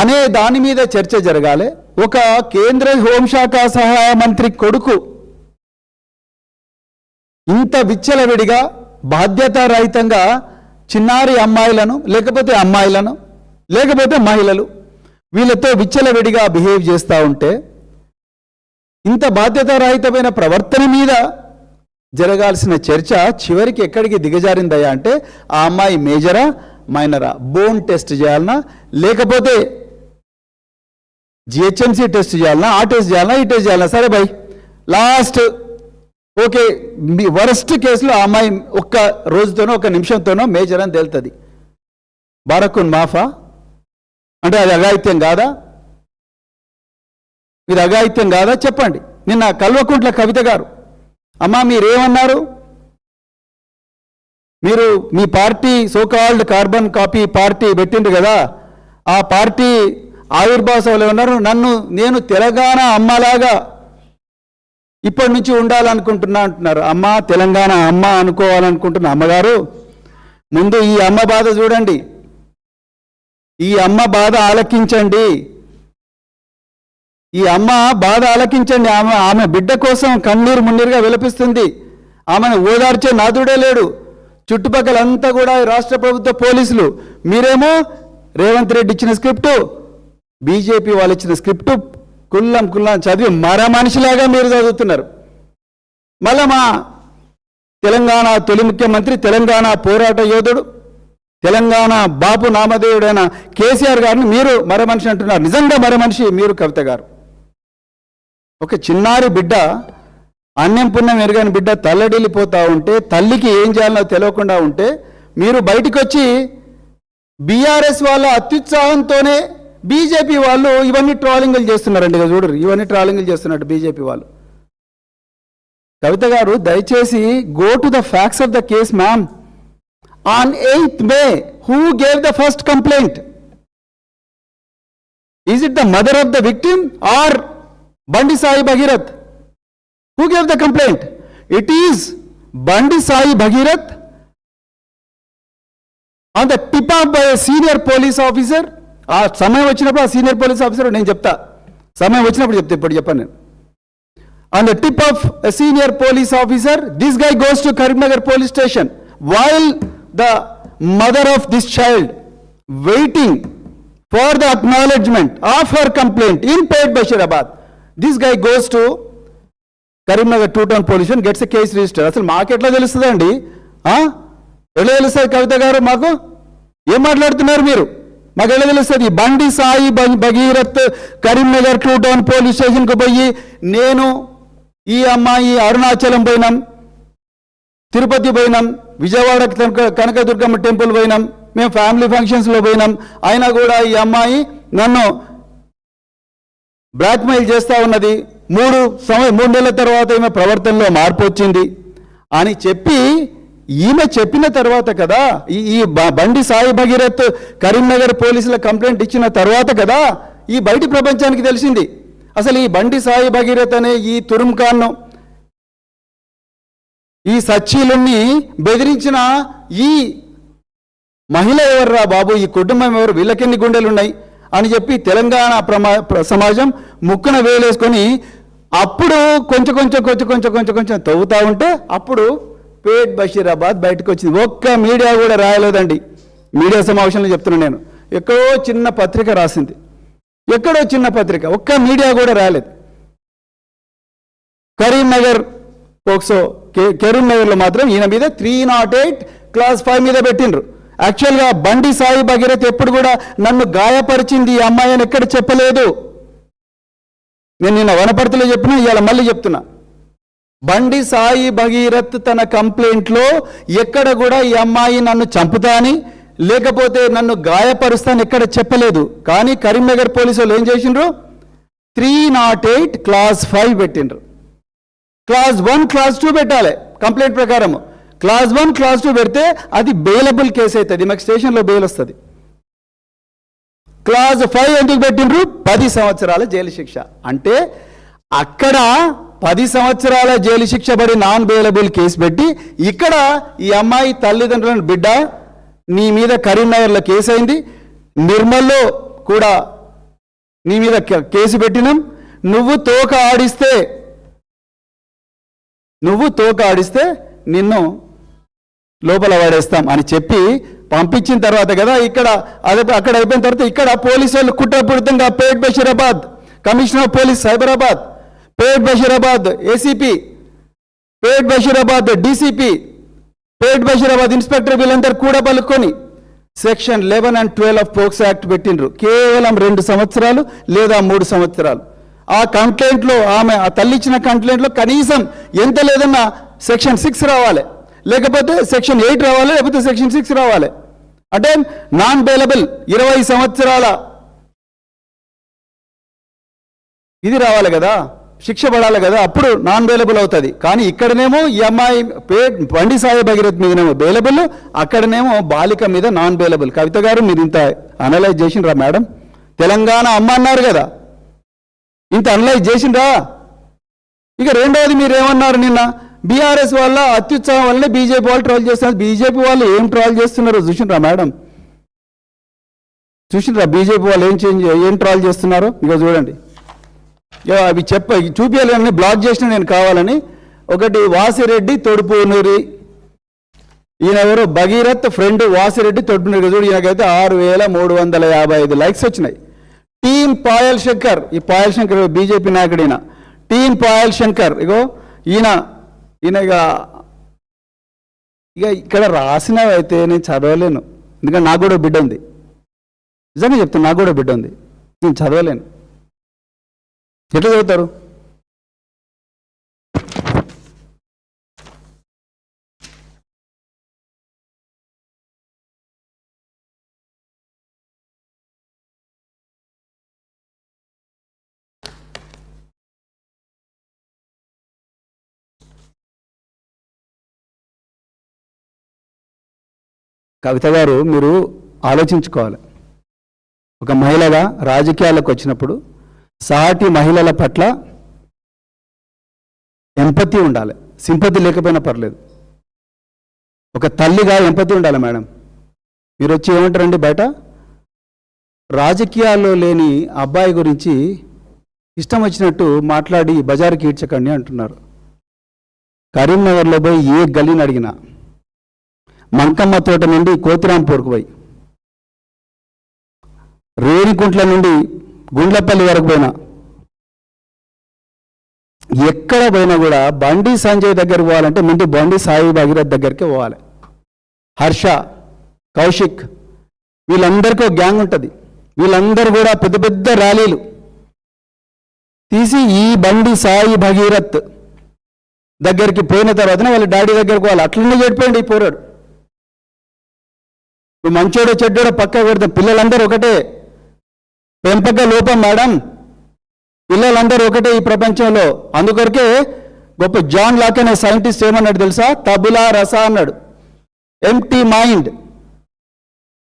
అనే దాని మీద చర్చ జరగాలి. ఒక కేంద్ర హోంశాఖ సహాయ మంత్రి కొడుకు ఇంత విచ్చలవిడిగా బాధ్యతారహితంగా చిన్నారి అమ్మాయిలను లేకపోతే మహిళలు వీళ్ళతో విచ్చలవిడిగా బిహేవ్ చేస్తూ ఉంటే, ఇంత బాధ్యతారహితమైన ప్రవర్తన మీద జరగాల్సిన చర్చ చివరికి ఎక్కడికి దిగజారిందయ్యా అంటే ఆ అమ్మాయి మేజరా మైనరా, బోన్ టెస్ట్ చేయాలన్నా లేకపోతే జిహెచ్ఎంసీ టెస్ట్ చేయాలన్నా, ఆ టెస్ట్ చేయాలన్నా, ఈ టెస్ట్ చేయాలన్నా. సరే భయ్, లాస్ట్ ఓకే, మీ వరస్ట్ కేసులో ఆ అమ్మాయి ఒక్క రోజుతోనో ఒక నిమిషంతోనో మేజర్ అని తేలుతుంది. బారకున్ మాఫా అంటే అది అఘాయిత్యం కాదా? ఇది అఘాయిత్యం కాదా చెప్పండి. నిన్న కల్వకుంట్ల కవిత గారు, అమ్మా మీరేమన్నారు? మీరు మీ party so called carbon copy party పెట్టిండ్రు కదా, ఆ పార్టీ ఆవిర్భావ సభలో ఉన్నారు, నేను తెలంగాణ అమ్మలాగా ఇప్పటి నుంచి ఉండాలనుకుంటున్నా అంటున్నారు. అమ్మ తెలంగాణ అమ్మ అనుకోవాలనుకుంటున్న అమ్మగారు, ముందు ఈ అమ్మ బాధ చూడండి, ఈ అమ్మ బాధ ఆలకించండి, ఈ అమ్మ బాధ ఆలకించండి. ఆమె బిడ్డ కోసం కన్నీరు మున్నీరుగా విలపిస్తుంది. ఆమెను ఓదార్చే నాదుడే లేడు. చుట్టుపక్కలంతా కూడా రాష్ట్ర ప్రభుత్వ పోలీసులు, మీరేమో రేవంత్ రెడ్డి ఇచ్చిన స్క్రిప్టు, బీజేపీ వాళ్ళు ఇచ్చిన స్క్రిప్టు కుల్లం చదివి మర మనిషిలాగా మీరు చదువుతున్నారు. మళ్ళా మా తెలంగాణ తొలి ముఖ్యమంత్రి, తెలంగాణ పోరాట యోధుడు, తెలంగాణ బాపు నామధేయుడైన కేసీఆర్ గారిని మీరు మరో మనిషి అంటున్నారు. నిజంగా మరో మనిషి మీరు కవిత గారు. ఒక చిన్నారి బిడ్డ, అన్నం పుణ్యం ఎరగని బిడ్డ తల్లడిల్లిపోతూ ఉంటే, తల్లికి ఏం చేయాలో తెలియకుండా ఉంటే, మీరు బయటికి వచ్చి బీఆర్ఎస్ వాళ్ళ అత్యుత్సాహంతోనే బీజేపీ వాళ్ళు ఇవన్నీ ట్రాలింగ్లు చేస్తున్నారండి. ఇక చూడరు, ఇవన్నీ ట్రాలింగ్లు చేస్తున్నట్టు బీజేపీ వాళ్ళు. కవిత గారు దయచేసి go to the facts of the case ma'am. On 8th May, who gave the first complaint? Is it the mother of the victim or Bandi Sai Bhagirath? Who gave the complaint? It is Bandi Sai Bhagirath on the tip of by a senior police officer. ఆ సమయం వచ్చినప్పుడు ఆ senior police officer నేను చెప్తా, సమయం వచ్చినప్పుడు చెప్తా, ఇప్పుడు చెప్పాను నేను. On the tip of a senior police officer, this guy goes to Karimnagar police station while the mother of this child waiting for the acknowledgement of her complaint in Pet Bashirabad. This guy goes to Karimnagar two-town police station, gets a case registered. అసలు మాకు ఎట్లా తెలుస్తుందండి? ఎట్లా తెలుస్తుంది కవిత గారు? మాకు ఏం మాట్లాడుతున్నారు మీరు? మాకు ఎలా తెలుస్తుంది? బండి సాయి భగీరథ్ కరీంనగర్ టూ-టౌన్ పోలీస్ స్టేషన్కి పోయి, నేను ఈ అమ్మాయి అరుణాచలం పోయినాం, తిరుపతి పోయినాం, విజయవాడ కనకదుర్గమ్మ టెంపుల్ పోయినాం, మేము ఫ్యామిలీ ఫంక్షన్స్లో పోయినాం, అయినా కూడా ఈ అమ్మాయి నన్ను బ్లాక్మెయిల్ చేస్తూ ఉన్నది, 3 నెలల తర్వాత ఈమె ప్రవర్తనలో మార్పు వచ్చింది అని చెప్పి, ఈమె చెప్పిన తర్వాత కదా, ఈ బండి సాయి భగీరథ్ కరీంనగర్ పోలీసుల కంప్లైంట్ ఇచ్చిన తర్వాత కదా ఈ బయటి ప్రపంచానికి తెలిసింది. అసలు ఈ బండి సాయి భగీరథ్ అనే ఈ తురుంఖాన్ను, ఈ సచ్చీలుని బెదిరించిన ఈ మహిళ ఎవర్రా బాబు, ఈ కుటుంబం ఎవరు, వీళ్ళకెన్ని గుండెలున్నాయి అని చెప్పి తెలంగాణ సమాజం ముక్కున వేలేసుకొని అప్పుడు కొంచెం తవ్వుతూ ఉంటే అప్పుడు పేట్ బషీరాబాద్ బయటకు వచ్చింది. ఒక్క మీడియా కూడా రాయలేదండి. మీడియా సమావేశంలో చెప్తున్నాను నేను. ఎక్కడో చిన్న పత్రిక రాసింది, ఎక్కడో చిన్న పత్రిక, ఒక్క మీడియా కూడా రాలేదు. కరీంనగర్ పోక్సో కరీంనగర్లో మాత్రం ఈయన మీద 308 Class 5 మీద పెట్టిండ్రు. యాక్చువల్గా బండి సాయి భగీరథ్ ఎప్పుడు కూడా నన్ను గాయపరిచింది ఈ అమ్మాయి అని ఎక్కడ చెప్పలేదు. నేను నిన్న వనపర్తిలో చెప్పినా, ఇవాళ మళ్ళీ చెప్తున్నా. బండి సాయి భగీరథ్ తన కంప్లైంట్లో ఎక్కడ కూడా ఈ అమ్మాయి నన్ను చంపుతా అని, లేకపోతే నన్ను గాయపరుస్తాను ఎక్కడ చెప్పలేదు. కానీ కరీంనగర్ పోలీసులు ఏం చేసిండ్రు? 308 Class 5 పెట్టిండ్రు. Class 1 Class 2 పెట్టాలి కంప్లైంట్ ప్రకారం. Class 1 Class 2 పెడితే అది బెయిలబుల్ కేసు అవుతుంది, మాకు స్టేషన్లో బెయిల్ వస్తుంది. Class 5 ఎందుకు పెట్టిండ్రు? 10 సంవత్సరాల జైలు శిక్ష. అంటే అక్కడ 10 సంవత్సరాల జైలు శిక్ష పడి నాన్ బెయిలబుల్ కేసు పెట్టి, ఇక్కడ ఈ అమ్మాయి తల్లిదండ్రులను, బిడ్డ నీ మీద కరీంనగర్లో కేసు అయింది, నిర్మల్లో కూడా నీ మీద కేసు పెట్టినాం, నువ్వు తోక ఆడిస్తే నిన్ను లోపల వాడేస్తాం అని చెప్పి పంపించిన తర్వాత కదా ఇక్కడ అక్కడ అయిపోయిన తర్వాత ఇక్కడ పోలీసు వాళ్ళు కుట్రపూరితంగా Pet Basheerabad commissioner of police Cyberabad, Pet Basheerabad ACP, Pet Basheerabad DCP, Pet Basheerabad inspector వీళ్ళందరూ కూడా పలుకొని section 11 and 12 of POCSO act పెట్టిండ్రు. కేవలం 2 సంవత్సరాలు లేదా 3 సంవత్సరాలు. ఆ కంప్లైంట్లో ఆమె ఆ తల్లి ఇచ్చిన కంప్లైంట్లో కనీసం ఎంత లేదన్నా సెక్షన్ 6 రావాలి, లేకపోతే సెక్షన్ 8 రావాలి, లేకపోతే సెక్షన్ 6 రావాలి. అంటే నాన్ బెయిలబుల్ 20 సంవత్సరాల ఇది రావాలి కదా, శిక్ష పడాలి కదా, అప్పుడు నాన్ బెయిలబుల్ అవుతుంది. కానీ ఇక్కడనేమో ఈ అమ్మాయి బండి సాయి భగీరథ్ మీదనేమో బెయిలబుల్, అక్కడనేమో బాలిక మీద నాన్ బెయిలబుల్. కవిత గారు మీరు ఇంత అనలైజ్ చేసిండ్రా మేడం? తెలంగాణ అమ్మ అన్నారు కదా, ఇంత అనలైజ్ చేసిండ్రా? ఇక రెండవది మీరు ఏమన్నారు నిన్న, బీఆర్ఎస్ వల్ల అత్యుత్సాహం వల్లనే బీజేపీ వాళ్ళు ట్రోల్ చేస్తున్నారు. బీజేపీ వాళ్ళు ఏం ట్రోల్ చేస్తున్నారో చూసిండ్రా మేడం? చూసిండ్రా బీజేపీ వాళ్ళు ఏం ట్రోల్ చేస్తున్నారో? ఇక చూడండి, అవి చూపించాలని బ్లాక్ చేసిన నేను కావాలని. ఒకటి వాసిరెడ్డి తొడుపునూరి, ఈయన ఎవరు? భగీరథ్ ఫ్రెండ్ వాసిరెడ్డి తొడుపునూరి. చూడు, ఈయనకైతే 6355 లైక్స్ వచ్చినాయి. టీమ్ పాయల్ శంకర్, ఈ పాయల్ శంకర్ బీజేపీ నాయకుడు ఈయన. టీమ్ పాయల్ శంకర్, ఇగో ఈయన ఇక ఇక్కడ రాసినవైతే నేను చదవలేను. ఎందుకంటే నాకు కూడా బిడ్డ ఉంది, నిజంగా చెప్తాను, నాకు కూడా బిడ్డ ఉంది, నేను చదవలేను. ఎట్లా చదువుతారు? కవిత గారు, మీరు ఆలోచించుకోవాలి. ఒక మహిళగా రాజకీయాలకు వచ్చినప్పుడు సాటి మహిళల పట్ల ఎంపతి ఉండాలి. సింపతి లేకపోయినా పర్లేదు. ఒక తల్లిగా ఎంపతి ఉండాలి మేడం. మీరు వచ్చి ఏమంటారండి బయట, రాజకీయాల్లో లేని అబ్బాయి గురించి ఇష్టం వచ్చినట్టు మాట్లాడి బజారుకి ఈడ్చకండి అంటున్నారు. కరీంనగర్లో పోయి ఏ గల్లీని అడిగినా, మంకమ్మ తోట నుండి కోతిరాంపూర్కు పోయి, రేణికుంట్ల నుండి గుండ్లపల్లి వరకు పోయినా, ఎక్కడ పోయినా కూడా బండి సంజయ్ దగ్గరికి పోవాలంటే ముందు బండి సాయి భగీరథ్ దగ్గరికి పోవాలి. హర్ష, కౌశిక్, వీళ్ళందరికీ ఒక గ్యాంగ్ ఉంటుంది. వీళ్ళందరూ కూడా పెద్ద పెద్ద ర్యాలీలు తీసి ఈ బండి సాయి భగీరథ్ దగ్గరికి పోయిన తర్వాతనే వాళ్ళ డాడీ దగ్గరికి పోవాలి. అట్లనే చెప్పండి ఈ పోరాడు. ఇప్పుడు మంచోడో చెడ్డోడో పక్క పెడతాం. పిల్లలందరూ ఒకటే, పెంపక లోపం మేడం, పిల్లలందరూ ఒకటే ఈ ప్రపంచంలో. అందుకొరకే గొప్ప జాన్ లాక్ అనే సైంటిస్ట్ ఏమన్నాడు తెలుసా? తబులా రస అన్నాడు. ఎంప్టీ మైండ్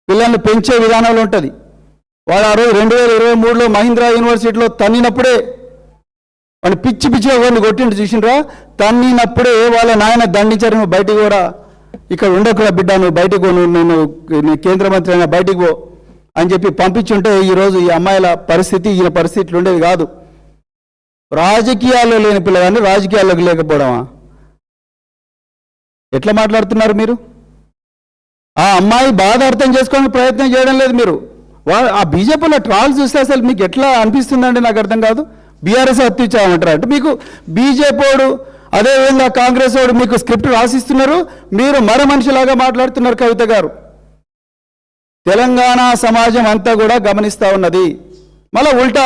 పిల్లల్ని పెంచే విధానంలో ఉంటుంది. వాడు ఆ రోజు 2023లో మహీంద్రా యూనివర్సిటీలో తన్నినప్పుడే, వాడిని పిచ్చి పిచ్చిగా వాడిని కొట్టిండు చూసిండ్రా, తన్నినప్పుడే వాళ్ళ నాయన దండించారు, నువ్వు బయటికి కూడా ఇక్కడ ఉండకురా బిడ్డ, నువ్వు బయటికి పో, నువ్వు కేంద్ర మంత్రి అయినా బయటికి పో అని చెప్పి పంపించుంటే ఈరోజు ఈ అమ్మాయిల పరిస్థితి, ఈయన పరిస్థితులు ఉండేది కాదు. రాజకీయాల్లో లేని పిల్లగాన్ని రాజకీయాల్లోకి లేకపోవడమా? ఎట్లా మాట్లాడుతున్నారు మీరు? ఆ అమ్మాయి బాధ అర్థం చేసుకోవడానికి ప్రయత్నం చేయడం లేదు మీరు. ఆ బీజేపీలో ట్రాల్ చూస్తే అసలు మీకు ఎట్లా అనిపిస్తుందండి? నాకు అర్థం కాదు. బీఆర్ఎస్ హత్యించామంటారు అంటే మీకు బీజేపీడు, అదేవిధంగా కాంగ్రెస్ వాడు మీకు స్క్రిప్ట్ రాసిస్తున్నారు, మీరు మర మనిషిలాగా మాట్లాడుతున్నారు. కవిత గారు, తెలంగాణ సమాజం అంతా కూడా గమనిస్తూ ఉన్నది. మళ్ళీ ఉల్టా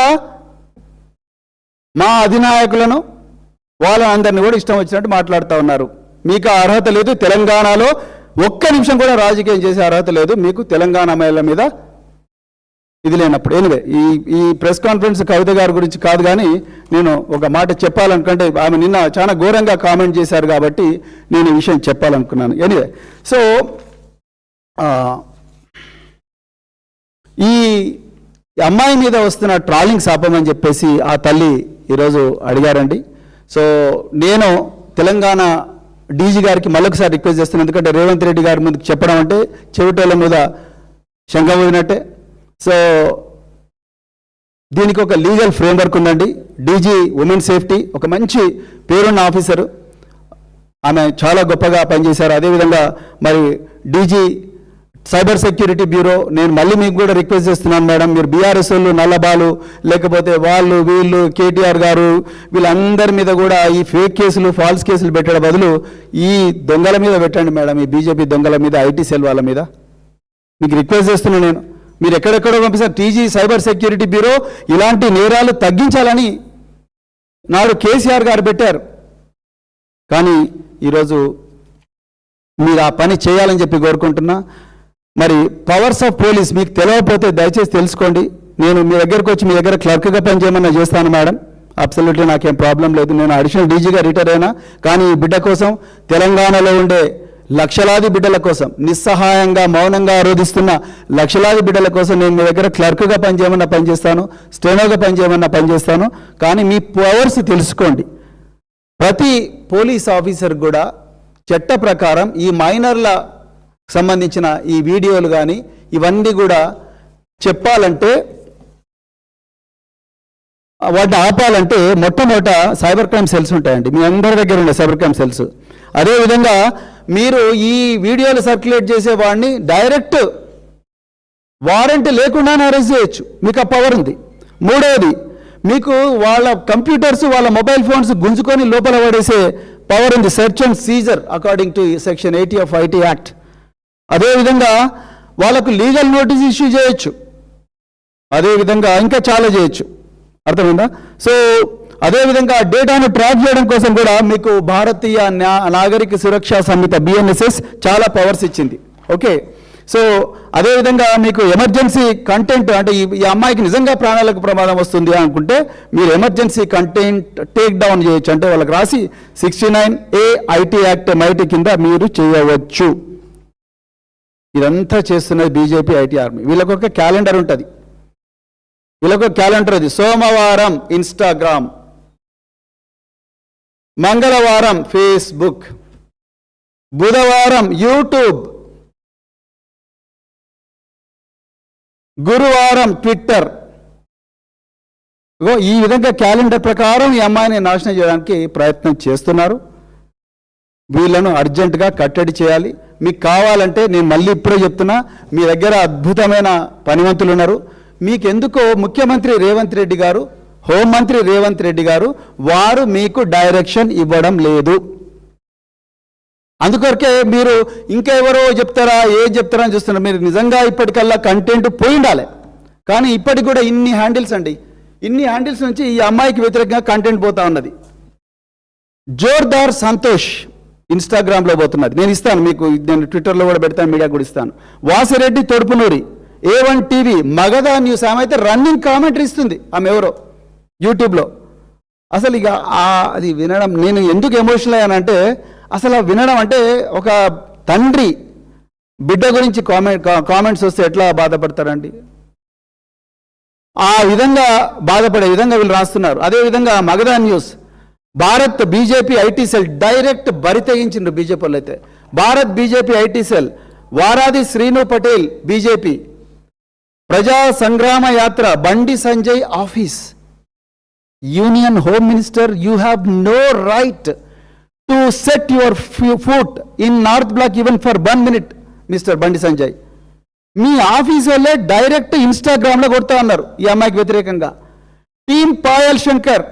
మా అధినాయకులను వాళ్ళందరినీ కూడా ఇష్టం వచ్చినట్టు మాట్లాడుతూ ఉన్నారు. మీకు ఆ అర్హత లేదు. తెలంగాణలో ఒక్క నిమిషం కూడా రాజకీయం చేసే అర్హత లేదు మీకు, తెలంగాణ మహిళల మీద ఇది లేనప్పుడు. ఎనివే, ఈ ప్రెస్ కాన్ఫరెన్స్ కవిత గారి గురించి కాదు, కానీ నేను ఒక మాట చెప్పాలనుకుంటే ఆమె నిన్న చాలా ఘోరంగా కామెంట్ చేశారు కాబట్టి నేను ఈ విషయం చెప్పాలనుకున్నాను. ఎనివే, సో ఈ అమ్మాయి మీద వస్తున్న ట్రాలింగ్స్ ఆపమని చెప్పేసి ఆ తల్లి ఈరోజు అడిగారండి. సో నేను తెలంగాణ డీజీ గారికి మళ్ళొకసారి రిక్వెస్ట్ చేస్తున్నాను. ఎందుకంటే రేవంత్ రెడ్డి గారి ముందుకు చెప్పడం అంటే చెవిటోళ్ళ మీద శంఖ ఊదినట్టే. సో దీనికి ఒక లీగల్ ఫ్రేమ్వర్క్ ఉందండి. డీజీ ఉమెన్ సేఫ్టీ ఒక మంచి పేరున్న ఆఫీసరు, ఆమె చాలా గొప్పగా పనిచేశారు. అదేవిధంగా మరి డీజీ సైబర్ సెక్యూరిటీ బ్యూరో, నేను మళ్ళీ మీకు కూడా రిక్వెస్ట్ చేస్తున్నాను మేడం, మీరు బీఆర్ఎస్ వాళ్ళు నల్లబాలు, లేకపోతే వాళ్ళు వీళ్ళు కేటీఆర్ గారు వీళ్ళందరి మీద కూడా ఈ ఫేక్ కేసులు ఫాల్స్ కేసులు పెట్టడం బదులు ఈ దొంగల మీద పెట్టండి మేడం, ఈ బీజేపీ దొంగల మీద, ఐటీ సెల్ వాళ్ళ మీద మీకు రిక్వెస్ట్ చేస్తున్నాను నేను. మీరు ఎక్కడెక్కడో పంపిస్తారు. టీజీ సైబర్ సెక్యూరిటీ బ్యూరో ఇలాంటి నేరాలు తగ్గించాలని నాడు కేసీఆర్ గారు పెట్టారు. కానీ ఈరోజు మీరు ఆ పని చేయాలని చెప్పి కోరుకుంటున్నా. మరి పవర్స్ ఆఫ్ పోలీస్ మీకు తెలియకపోతే దయచేసి తెలుసుకోండి. నేను మీ దగ్గరకు వచ్చి మీ దగ్గర క్లర్క్గా పనిచేయమన్నా చేస్తాను మేడం, అబ్సల్యూట్లీ నాకేం ప్రాబ్లం లేదు. నేను అడిషనల్ డీజీగా రిటైర్ అయినా, కానీ ఈ బిడ్డ కోసం, తెలంగాణలో ఉండే లక్షలాది బిడ్డల కోసం, నిస్సహాయంగా మౌనంగా ఆరోధిస్తున్న లక్షలాది బిడ్డల కోసం నేను మీ దగ్గర క్లర్క్గా పనిచేయమన్నా పనిచేస్తాను, స్టెనోగా పనిచేయమన్నా పనిచేస్తాను. కానీ మీ పవర్స్ తెలుసుకోండి. ప్రతి పోలీస్ ఆఫీసర్ కూడా చట్ట ప్రకారం ఈ మైనర్ల సంబంధించిన ఈ వీడియోలు కానీ ఇవన్నీ కూడా చెప్పాలంటే, వాటిని ఆపాలంటే మొట్టమొదట సైబర్ క్రైమ్ సెల్స్ ఉంటాయండి. మీ అందరి దగ్గర ఉండే సైబర్ క్రైమ్ సెల్స్. అదేవిధంగా మీరు ఈ వీడియోలు సర్క్యులేట్ చేసే వాడిని డైరెక్ట్ వారెంట్ లేకుండానే అరెస్ట్ చేయొచ్చు, మీకు ఆ పవర్ ఉంది. మూడవది, మీకు వాళ్ళ కంప్యూటర్స్, వాళ్ళ మొబైల్ ఫోన్స్ గుంజుకొని లోపల పడేసే పవర్ ఉంది, search and seizure according to section 80 of IT act. అదేవిధంగా వాళ్ళకు లీగల్ నోటీస్ ఇష్యూ చేయొచ్చు, అదేవిధంగా ఇంకా చాలా చేయొచ్చు. అర్థమైందా? సో అదేవిధంగా డేటాను ట్రాక్ చేయడం కోసం కూడా మీకు భారతీయ నాగరిక సురక్షా సంహిత BNSS చాలా పవర్స్ ఇచ్చింది. ఓకే, సో అదేవిధంగా మీకు ఎమర్జెన్సీ కంటెంట్ అంటే ఈ అమ్మాయికి నిజంగా ప్రాణాలకు ప్రమాదం వస్తుంది అనుకుంటే మీరు ఎమర్జెన్సీ కంటెంట్ టేక్ డౌన్ చేయొచ్చు. అంటే వాళ్ళకి రాసి 69A IT యాక్ట్ MIT కింద మీరు చేయవచ్చు. ఇదంతా చేస్తున్నది బీజేపీ IT ఆర్మీ. వీళ్ళకి ఒక క్యాలెండర్ ఉంటుంది, వీళ్ళకు క్యాలెండర్ అది. సోమవారం ఇన్స్టాగ్రామ్, మంగళవారం ఫేస్బుక్, బుధవారం యూట్యూబ్, గురువారం ట్విట్టర్. ఈ విధంగా క్యాలెండర్ ప్రకారం ఈ అమ్మాయిని నాశనం చేయడానికి ప్రయత్నం చేస్తున్నారు. వీళ్ళను అర్జెంటుగా కట్టడి చేయాలి. మీకు కావాలంటే నేను మళ్ళీ ఇప్పుడే చెప్తున్నా, మీ దగ్గర అద్భుతమైన పనివంతులు ఉన్నారు. మీకెందుకో ముఖ్యమంత్రి రేవంత్ రెడ్డి గారు, హోంమంత్రి రేవంత్ రెడ్డి గారు వారు మీకు డైరెక్షన్ ఇవ్వడం లేదు. అందుకొరకే మీరు ఇంకా ఎవరో చెప్తారా ఏం చెప్తారా అని చూస్తున్నారు. మీరు నిజంగా ఇప్పటికల్లా కంటెంట్ పోయి ఉండాలి. కానీ ఇప్పటికి కూడా ఇన్ని హ్యాండిల్స్ అండి, ఇన్ని హ్యాండిల్స్ నుంచి ఈ అమ్మాయికి వ్యతిరేకంగా కంటెంట్ పోతా ఉన్నది. జోర్దార్ సంతోష్ ఇన్స్టాగ్రామ్లో పోతున్నది. నేను ఇస్తాను మీకు, నేను ట్విట్టర్లో కూడా పెడతాను, మీడియా కూడా ఇస్తాను. Vasireddy Thodupunuri A1 TV Magadha news, ఆమె అయితే రన్నింగ్ కామెంటరీ ఇస్తుంది. ఆమె ఎవరో యూట్యూబ్లో. అసలు ఇక అది వినడం నేను ఎందుకు ఎమోషనల్ అయ్యానంటే, అసలు వినడం అంటే ఒక తండ్రి బిడ్డ గురించి కామెంట్స్ వస్తే ఎట్లా బాధపడతారండి, ఆ విధంగా బాధపడే విధంగా వీళ్ళు రాస్తున్నారు. అదేవిధంగా Magadha news, Bharat BJP IT cell direct బరి తెగించిండ్రు బీజేపీ వాళ్ళు. అయితే భారత్ బీజేపీ IT సెల్, వారాది Srinu Patel BJP, Praja Sangrama Yatra Bandi Sanjay office, union home minister, you have no right to set your foot in North Block even for 1 minute mister Bandi Sanjay. మీ ఆఫీస్ వాళ్ళే డైరెక్ట్ ఇన్స్టాగ్రామ్లో కొడతా ఉన్నారు ఈ అమ్మాయికి వ్యతిరేకంగా. టీం పాయల్ శంకర్,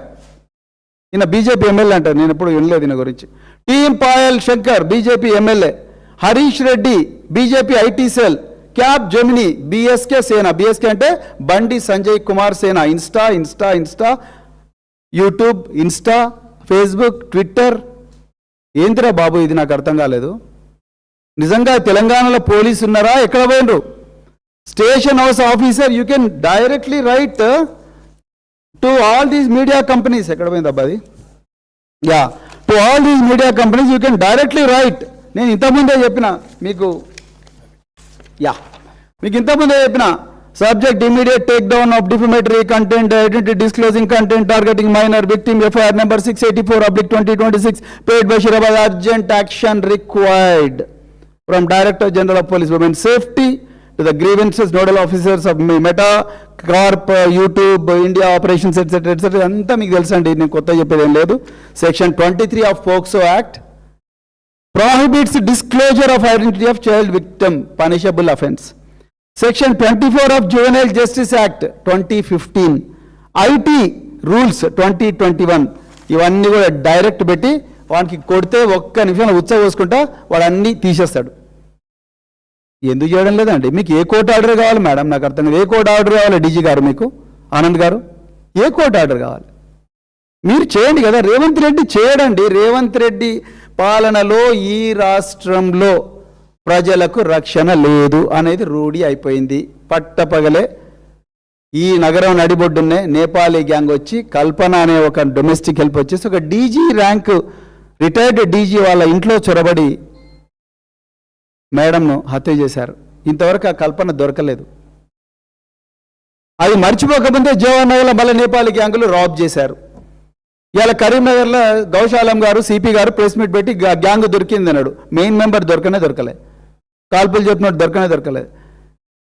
ఈయన బీజేపీ ఎమ్మెల్యే అంటారు, నేను ఎప్పుడు వినలేదు ఈయన గురించి. Team Payal Shankar BJP MLA, Harish Reddy BJP IT cell, cab Gemini BSK సేన, BSK అంటే బండి సంజయ్ కుమార్ సేన. Insta YouTube, Insta, Facebook, Twitter. ఏంటిరా బాబు ఇది, నాకు అర్థం కాలేదు. నిజంగా తెలంగాణలో పోలీసు ఉన్నారా, ఎక్కడ పోయినరు? Station house officer, you can directly write to all these media companies. ఎక్కడ పోయింది అబ్బా అది? Yeah, to all these media companies you can directly write. నేను ఇంతకుముందే చెప్పిన మీకు, మీకు ఇంతకుముందే చెప్పిన, subject immediate take down of defamatory content, identity disclosing content targeting minor victim, FIR number 684/2026 paid by Shirabad. Urgent action required from Director General of Police, Women Safety to the grievances nodal officers of Meta Corp, YouTube, India operations etc. అంతా మీకు తెలుసండి, నేను కొత్త చెప్పేది ఏం లేదు. Section 23 of POCSO Act prohibits disclosure of identity of child victim, punishable offence. Section 24 of Juvenile Justice Act 2015, IT Rules 2021, ఇవన్నీ కూడా డైరెక్ట్ పెట్టి వానికి కొడితే ఒక్క నిమిషంలో ఉచ్చబోసుకుంటా వాడు అన్నీ తీసేస్తాడు. ఎందుకు చేయడం లేదండి? మీకు ఏ కోర్టు ఆర్డర్ కావాలి మేడం? నాకు అర్థం కాదు. ఏ కోర్టు ఆర్డర్ కావాలి డీజీ గారు, మీకు ఆనంద్ గారు? ఏ కోర్టు ఆర్డర్ కావాలి? మీరు చేయండి కదా. రేవంత్ రెడ్డి చేయడండి. రేవంత్ రెడ్డి పాలనలో ఈ రాష్ట్రంలో ప్రజలకు రక్షణ లేదు అనేది రూఢి అయిపోయింది. పట్టపగలే ఈ నగరం నడిబొడ్డునే నేపాలీ గ్యాంగ్ వచ్చి, కల్పన అనే ఒక డొమెస్టిక్ హెల్ప్ వచ్చేసి ఒక డీజీ ర్యాంక్ రిటైర్డ్ డీజీ వాళ్ళ ఇంట్లో చొరబడి మేడంను హత్య చేశారు. ఇంతవరకు ఆ కల్పన దొరకలేదు. అది మర్చిపోకముందే జవహర్నగర్లో మళ్ళీ నేపాలీ గ్యాంగులు రాబ్ చేశారు. ఇవాళ కరీంనగర్లో గౌశాలం గారు సిపి గారు ప్రెస్ మీట్ పెట్టి గ్యాంగ్ దొరికింది అన్నాడు. మెయిన్ మెంబర్ దొరకలే, కాల్పులు చెప్పినట్టు దొరకలేదు.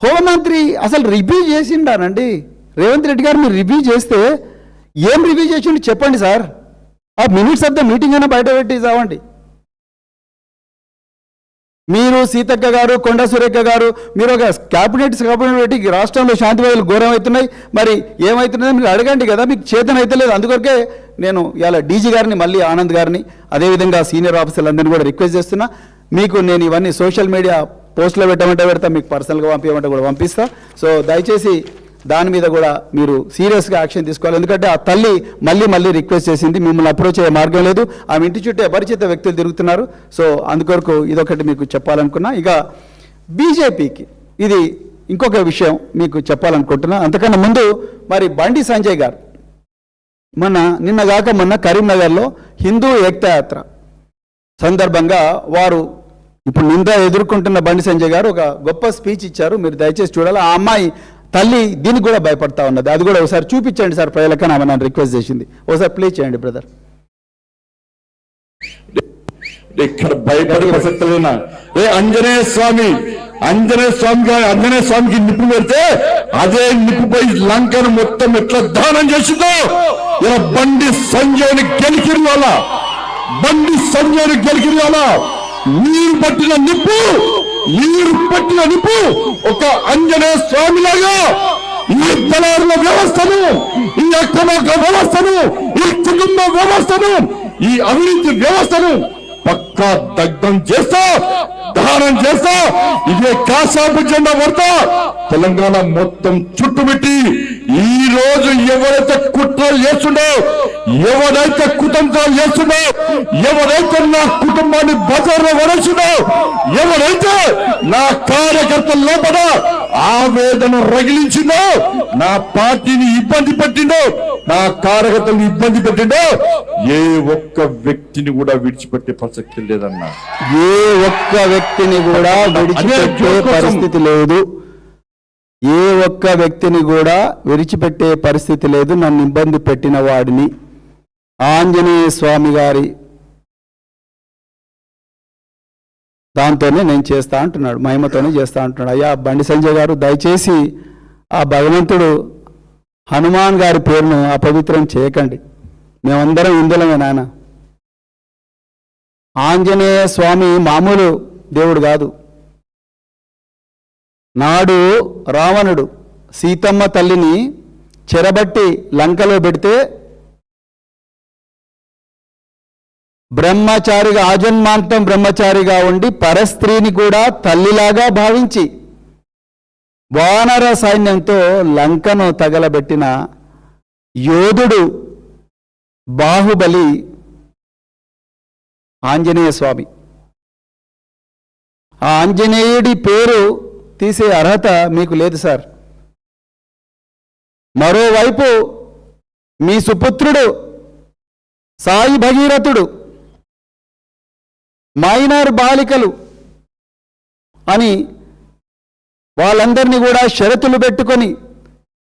హోంమంత్రి అసలు రివ్యూ చేసిండానండి రేవంత్ రెడ్డి గారు. మీరు రివ్యూ చేస్తే ఏం రివ్యూ చేసిండు చెప్పండి సార్. ఆ మినిట్స్ ఆఫ్ ద మీటింగ్ అయినా బయట పెట్టి చావండి. మీరు సీతక్క గారు, కొండ సురేఖ గారు, మీరు ఒక క్యాబినెట్ పెట్టి రాష్ట్రంలో శాంతి భద్రతలు ఘోరం అవుతున్నాయి, మరి ఏమవుతున్నాయో మీరు అడగండి కదా. మీకు చేతన అయితే లేదు. అందుకొరకే నేను ఇలా డీజీ గారిని, మళ్ళీ ఆనంద్ గారిని, అదేవిధంగా సీనియర్ ఆఫీసర్లందరినీ కూడా రిక్వెస్ట్ చేస్తున్నా. మీకు నేను ఇవన్నీ సోషల్ మీడియా పోస్ట్లో పెట్టమంటే పెడతా, మీకు పర్సనల్గా పంపించమంటే కూడా పంపిస్తా. సో దయచేసి దాని మీద కూడా మీరు సీరియస్గా యాక్షన్ తీసుకోవాలి. ఎందుకంటే ఆ తల్లి మళ్ళీ రిక్వెస్ట్ చేసింది, మిమ్మల్ని అప్రోచ్ అయ్యే మార్గం లేదు, ఆమె ఇంటి చుట్టూ అపరిచిత వ్యక్తులు తిరుగుతున్నారు. సో అందుకొరకు ఇదొకటి మీకు చెప్పాలనుకున్నా. ఇక బీజేపీకి ఇది ఇంకొక విషయం మీకు చెప్పాలనుకుంటున్నా. అంతకన్నా ముందు మరి బండి సంజయ్ గారు నిన్న కరీంనగర్లో హిందూ ఏకతా యాత్ర సందర్భంగా వారు ఇప్పుడు నింద ఎదుర్కొంటున్న బండి సంజయ్ గారు ఒక గొప్ప స్పీచ్ ఇచ్చారు. మీరు దయచేసి చూడాలి. ఆ అమ్మాయి తల్లి దీనికి కూడా భయపడతా ఉన్నది. అది కూడా ఒకసారి చూపించండి సార్ ప్రజలకని ఆమె నన్ను రిక్వెస్ట్ చేసింది. ఒకసారి ప్లే చేయండి బ్రదర్.
ఇక్కడ భయపడే ప్రసక్తి లేనా? ఆంజనేయ స్వామికి నిప్పు పెడితే అదే నిప్పుపై లంకను మొత్తం ఎట్లా దానం చేసిందో ఇలా బండి సంజయ్ని గెలికిరియాల నీరు పట్టిన నిప్పు ఒక ఆంజనేయ స్వామి లాగా ఈ దళారుల వ్యవస్థను, ఈ అక్రమ వ్యవస్థను, ఈ కుటుంబ వ్యవస్థను, ఈ అవినీతి వ్యవస్థను పక్కా దగ్ధం చేస్తా, దహనం చేస్తా, ఇదే కాషాపు జెండా పడతా తెలంగాణ మొత్తం చుట్టుముట్టి ఈ రోజు ఎవరైతే కుట్రలు చేస్తుండో, ఎవరైతే కుతంత్రాలు చేస్తుండో, ఎవరైతే నా కుటుంబాన్ని బజార్లో వరల్చిండో, ఎవరైతే నా కార్యకర్తల లోపల ఆవేదన రగిలించిందో, నా పార్టీని ఇబ్బంది పెట్టిండో, నా కార్యకర్తలను ఇబ్బంది పెట్టిండో, ఏ ఒక్క వ్యక్తిని కూడా విడిచిపెట్టే ప్రసక్తి లేదన్నా.
ఏ ఒక్క వ్యక్తిని కూడా విడిచిపెట్టే పరిస్థితి లేదు. ఏ ఒక్క వ్యక్తిని కూడా విడిచిపెట్టే పరిస్థితి లేదు. నన్ను ఇబ్బంది పెట్టిన వాడిని ఆంజనేయ స్వామి గారి దాంతోనే నేను చేస్తా అంటున్నాడు, మహిమతోనే చేస్తా అంటున్నాడు. అయ్యా బండి సంజయ్ గారు, దయచేసి ఆ భగవంతుడు హనుమాన్ గారి పేరును అపవిత్రం చేయకండి. మేమందరం ఇందులమే నాయన. ఆంజనేయ స్వామి మామూలు దేవుడు కాదు. నాడు రావణుడు సీతమ్మ తల్లిని చెరబట్టి లంకలో పెడితే బ్రహ్మచారిగా, ఆజన్మాంతం బ్రహ్మచారిగా ఉండి పరస్త్రీని కూడా తల్లిలాగా భావించి వానర సైన్యంతో లంకను తగలబెట్టిన యోధుడు బాహుబలి ఆంజనేయ స్వామి. ఆ ఆంజనేయుడి పేరు తీసే అర్హత మీకు లేదు సార్. మరోవైపు మీ సుపుత్రుడు సాయి భగీరథుడు మైనర్ బాలికలు అని వాళ్ళందరినీ కూడా షరతులు పెట్టుకొని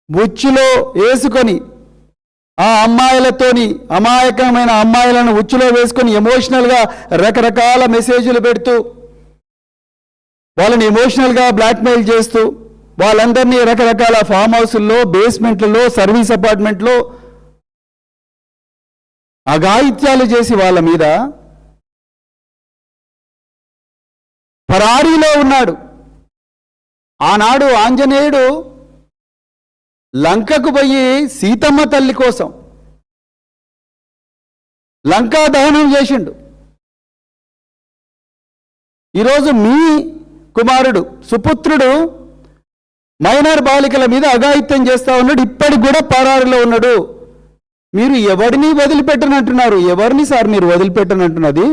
ఉచ్చులో వేసుకొని ఆ అమ్మాయిలతోని, అమాయకమైన అమ్మాయిలను ఉచ్చులో వేసుకొని ఎమోషనల్గా రకరకాల మెసేజ్లు పెడుతూ వాళ్ళని ఎమోషనల్గా బ్లాక్మెయిల్ చేస్తూ వాళ్ళందరినీ రకరకాల ఫామ్ హౌస్ల్లో, బేస్మెంట్లలో, సర్వీస్ అపార్ట్మెంట్లో అఘాయిత్యాలు చేసి వాళ్ళ మీద పరారీలో ఉన్నాడు. ఆనాడు ఆంజనేయుడు లంకకు పోయి సీతమ్మ తల్లి కోసం లంకా దహనం చేసిండు. ఈరోజు మీ కుమారుడు సుపుత్రుడు మైనర్ బాలికల మీద అఘాయిత్యం చేస్తా ఉన్నాడు. ఇప్పటికి కూడా పరారీలో ఉన్నాడు. మీరు ఎవరిని వదిలిపెట్టనంటున్నారు? ఎవరిని సార్ మీరు వదిలిపెట్టనంటున్నది?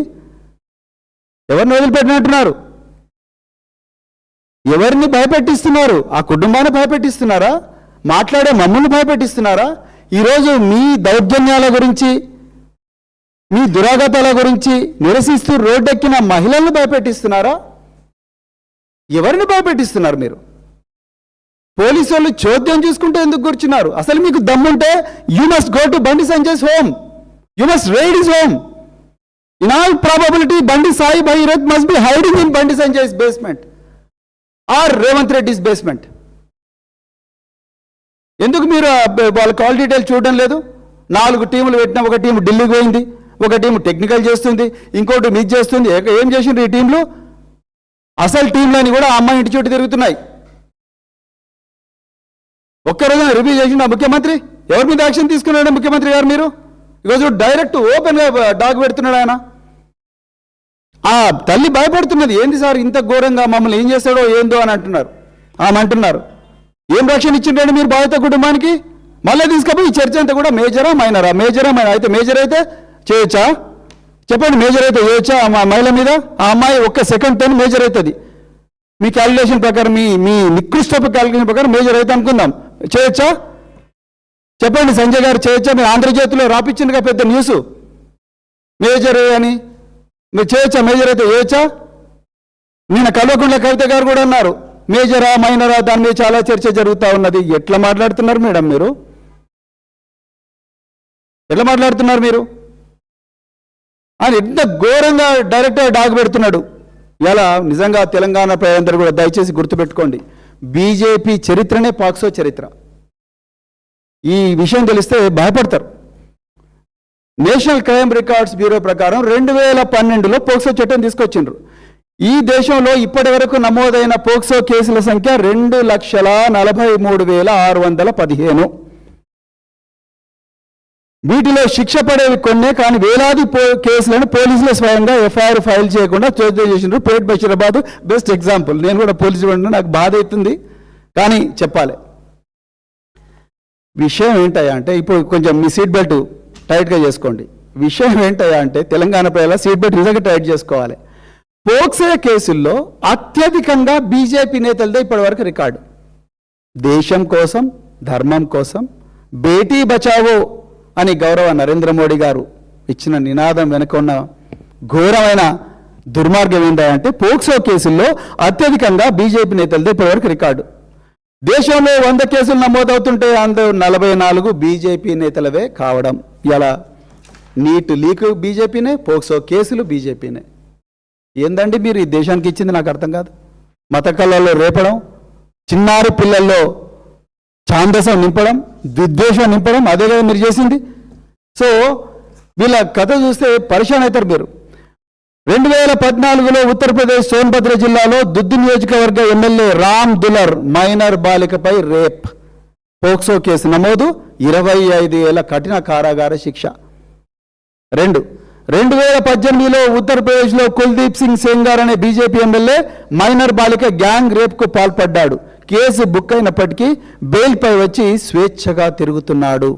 ఎవరిని వదిలిపెట్టనంటున్నారు? ఎవరిని భయపెట్టిస్తున్నారు? ఆ కుటుంబాన్ని భయపెట్టిస్తున్నారా? మాట్లాడే మమ్మల్ని భయపెట్టిస్తున్నారా? ఈరోజు మీ దౌర్జన్యాల గురించి, మీ దురాగతాల గురించి నిరసిస్తూ రోడ్డెక్కిన మహిళలను భయపెట్టిస్తున్నారా? ఎవరిని భయపెట్టిస్తున్నారు మీరు? పోలీసు వాళ్ళు చోద్యం చూసుకుంటే ఎందుకు కూర్చున్నారు? అసలు మీకు దమ్ముంటే you must go to Bandi Sanjay's home, you must raid his home. In all probability Bandi Sai Bhagirath must be hiding in Bandi Sanjay's basement or Revanth Reddy's basement. ఎందుకు మీరు వాళ్ళ కాల్ డీటెయిల్ చూడడం లేదు? 4 టీములు పెట్టినా ఒక టీం ఢిల్లీకి పోయింది, ఒక టీం టెక్నికల్ చేస్తుంది, ఇంకోటి మిస్ చేస్తుంది. ఏం చేసిండ్రు ఈ టీంలు? అసలు టీంలని కూడా ఆ అమ్మాయి ఇంటి చుట్టూ తిరుగుతున్నాయి. ఒక్కరోజున రివ్యూ చేసిండు ఆ ముఖ్యమంత్రి. ఎవరి మీద యాక్షన్ తీసుకున్నాడు ముఖ్యమంత్రి గారు? మీరు ఈరోజు డైరెక్ట్ ఓపెన్గా డాగ్ పెడుతున్నాడు ఆయన. ఆ తల్లి భయపడుతున్నది, ఏంది సార్ ఇంత ఘోరంగా మమ్మల్ని ఏం చేస్తాడో ఏందో అని అంటున్నారు. ఆమె అంటున్నారు, ఏం రక్షణ ఇచ్చిండండి మీరు బాధిత కుటుంబానికి? మళ్ళీ తీసుకపోయి ఈ చర్చ అంతా కూడా మేజరా మైనరా, మేజరా మైనర్ అయితే మేజర్ అయితే చేయొచ్చా చెప్పండి, మేజర్ అయితే చేయొచ్చా ఆ మహిళ మీద? ఆ అమ్మాయి ఒక్క సెకండ్తో మేజర్ అవుతుంది. మీ క్యాలిక్యులేషన్ ప్రకారం, మీ నికృష్టపు క్యాలిక్యులేషన్ ప్రకారం మేజర్ అయితే అనుకుందాం, చేయొచ్చా చెప్పండి? సంజయ్ గారు చేయొచ్చా? మీరు ఆంధ్రజ్యోతిలో రాపించిందిగా పెద్ద న్యూస్ మేజర్ అని, మీరు చేయొచ్చా? మేజర్ అయితే చేయొచ్చా? నిన్న కల్వకుంట్ల కవిత గారు కూడా అన్నారు, మేజరా మైనరా దాని మీద చాలా చర్చ జరుగుతూ ఉన్నది. ఎట్లా మాట్లాడుతున్నారు మేడం మీరు? ఎట్లా మాట్లాడుతున్నారు మీరు? ఆయన ఎంత ఘోరంగా డైరెక్టర్ డాగ్ పెడుతున్నాడు. ఇలా నిజంగా తెలంగాణ ప్రజలందరూ కూడా దయచేసి గుర్తుపెట్టుకోండి, బీజేపీ చరిత్రనే పాక్సో చరిత్ర. ఈ విషయం తెలిస్తే భయపడతారు. నేషనల్ క్రైమ్ రికార్డ్స్ బ్యూరో ప్రకారం 2012లో పోక్సో చట్టం తీసుకొచ్చిండ్రు. ఈ దేశంలో ఇప్పటి వరకు నమోదైన పోక్సో కేసుల సంఖ్య 2,43,615. వీటిలో శిక్ష పడేవి కొన్నే, కానీ వేలాది కేసులను పోలీసులు స్వయంగా ఎఫ్ఐఆర్ ఫైల్ చేయకుండా చేసిండ్రు. పేట్ బషీరాబాద్ బెస్ట్ ఎగ్జాంపుల్. నేను కూడా పోలీసు వాడిని, నాకు బాధ అవుతుంది కానీ చెప్పాలి. విషయం ఏంటయ్యా అంటే, ఇప్పుడు కొంచెం మీ సీట్ బెల్ట్ టైట్గా చేసుకోండి. విషయం ఏంటయ్యా అంటే, తెలంగాణ ప్రజల సీట్ బెల్ట్ నిజంగా టైట్ చేసుకోవాలి. పోక్సో కేసుల్లో అత్యధికంగా బీజేపీ నేతలదే ఇప్పటివరకు రికార్డు. దేశం కోసం, ధర్మం కోసం బేటీ బచావో అని గౌరవ నరేంద్ర మోడీ గారు ఇచ్చిన నినాదం వెనుక ఉన్న ఘోరమైన దుర్మార్గం ఏంటంటే, పోక్సో కేసుల్లో అత్యధికంగా బీజేపీ నేతలదే ఇప్పటివరకు రికార్డు. దేశంలో 100 కేసులు నమోదవుతుంటే అందులో 44 బీజేపీ నేతలవే కావడం. ఇలా నీట్ లీక్ బీజేపీనే, పోక్సో కేసులు బీజేపీనే. ఏందండి మీరు ఈ దేశానికి ఇచ్చింది? నాకు అర్థం కాదు. మత కళల్లో రేపడం, చిన్నారి పిల్లల్లో ఛాందసం నింపడం, విద్వేషం నింపడం, అదే కదా మీరు చేసింది. సో వీళ్ళ కథ చూస్తే పరిశాన్ అవుతారు మీరు. 2014లో ఉత్తరప్రదేశ్ సోన్భద్ర జిల్లాలో దుద్దు నియోజకవర్గ ఎమ్మెల్యే రామ్ దులర్ మైనర్ బాలికపై రేప్ పోక్సో కేసు నమోదు, 25 ఏళ్ల కఠిన కారాగార శిక్ష. 2018లో ఉత్తరప్రదేశ్లో కుల్దీప్ సింగ్ సెంగార్ అనే బీజేపీ ఎమ్మెల్యే మైనర్ బాలిక గ్యాంగ్ రేప్కు పాల్పడ్డాడు. కేసు బుక్ అయినప్పటికీ బెయిల్పై వచ్చి స్వేచ్ఛగా తిరుగుతున్నాడు.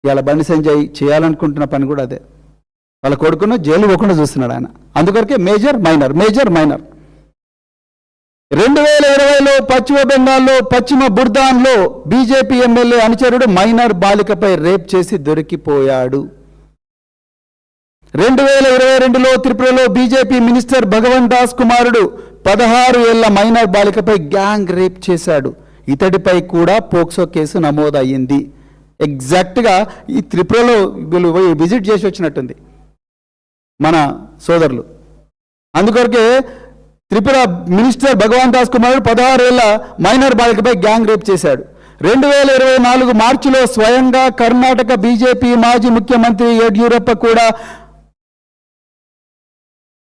ఇలా బండి సంజయ్ చేయాలనుకుంటున్న పని కూడా అదే. వాళ్ళ కొడుకును జైలు పోకుండా చూస్తున్నాడు ఆయన. అందుకొరకే మేజర్ మైనర్, మేజర్ మైనర్. 2020లో పశ్చిమ బెంగాల్లో పశ్చిమ బుర్దాన్లో బీజేపీ ఎమ్మెల్యే అనుచరుడు మైనర్ బాలికపై రేప్ చేసి దొరికిపోయాడు. 2022లో త్రిపురలో బీజేపీ మినిస్టర్ భగవన్ దాస్ కుమారుడు 16 ఏళ్ల మైనర్ బాలికపై గ్యాంగ్ రేప్ చేశాడు. ఇతడిపై కూడా పోక్సో కేసు నమోదయ్యింది. ఎగ్జాక్ట్గా ఈ త్రిపురలో వీళ్ళు విజిట్ చేసి వచ్చినట్టుంది మన సోదరులు. అందుకొరకే త్రిపుర మినిస్టర్ భగవాన్ దాస్ కుమారుడు 16 ఏళ్ల మైనర్ బాలికపై గ్యాంగ్ రేప్ చేశాడు. 2024 మార్చిలో స్వయంగా కర్ణాటక బీజేపీ మాజీ ముఖ్యమంత్రి యడ్యూరప్ప కూడా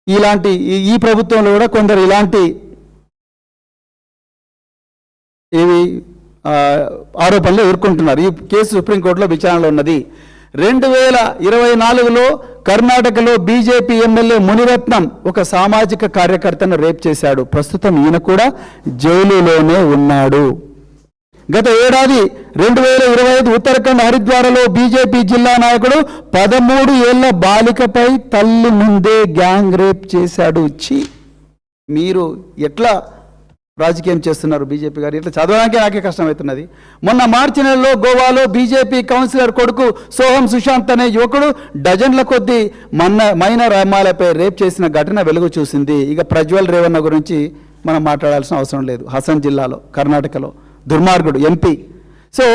ఇలాంటి ఈ ప్రభుత్వంలో కూడా కొందరు ఇలాంటి ఆరోపణలు ఎదుర్కొంటున్నారు. ఈ కేసు సుప్రీంకోర్టులో విచారణలో ఉన్నది. 2024లో కర్ణాటకలో బీజేపీ ఎమ్మెల్యే మునిరత్నం ఒక సామాజిక కార్యకర్తను రేప్ చేశాడు. ప్రస్తుతం ఈయన కూడా జైలులోనే ఉన్నాడు. గత ఏడాది 2025 ఉత్తరాఖండ్ హరిద్వార్లో బీజేపీ జిల్లా నాయకుడు 13 ఏళ్ల బాలికపై తల్లి ముందే గ్యాంగ్ రేప్ చేశాడు. మీరు ఎట్లా రాజకీయం చేస్తున్నారు బీజేపీ గారు? ఇట్లా చదవడానికే నాకే కష్టమవుతున్నది. మొన్న మార్చి నెలలో గోవాలో బీజేపీ కౌన్సిలర్ కొడుకు సోహం సుశాంత్ అనే యువకుడు డజన్ల కొద్దీ మైనర్ అమ్మాయిలపై రేప్ చేసిన ఘటన వెలుగు చూసింది. ఇక ప్రజ్వల్ రేవన్న గురించి మనం మాట్లాడాల్సిన అవసరం లేదు. హసన్ జిల్లాలో కర్ణాటకలో దుర్మార్గుడు ఎంపీ. సో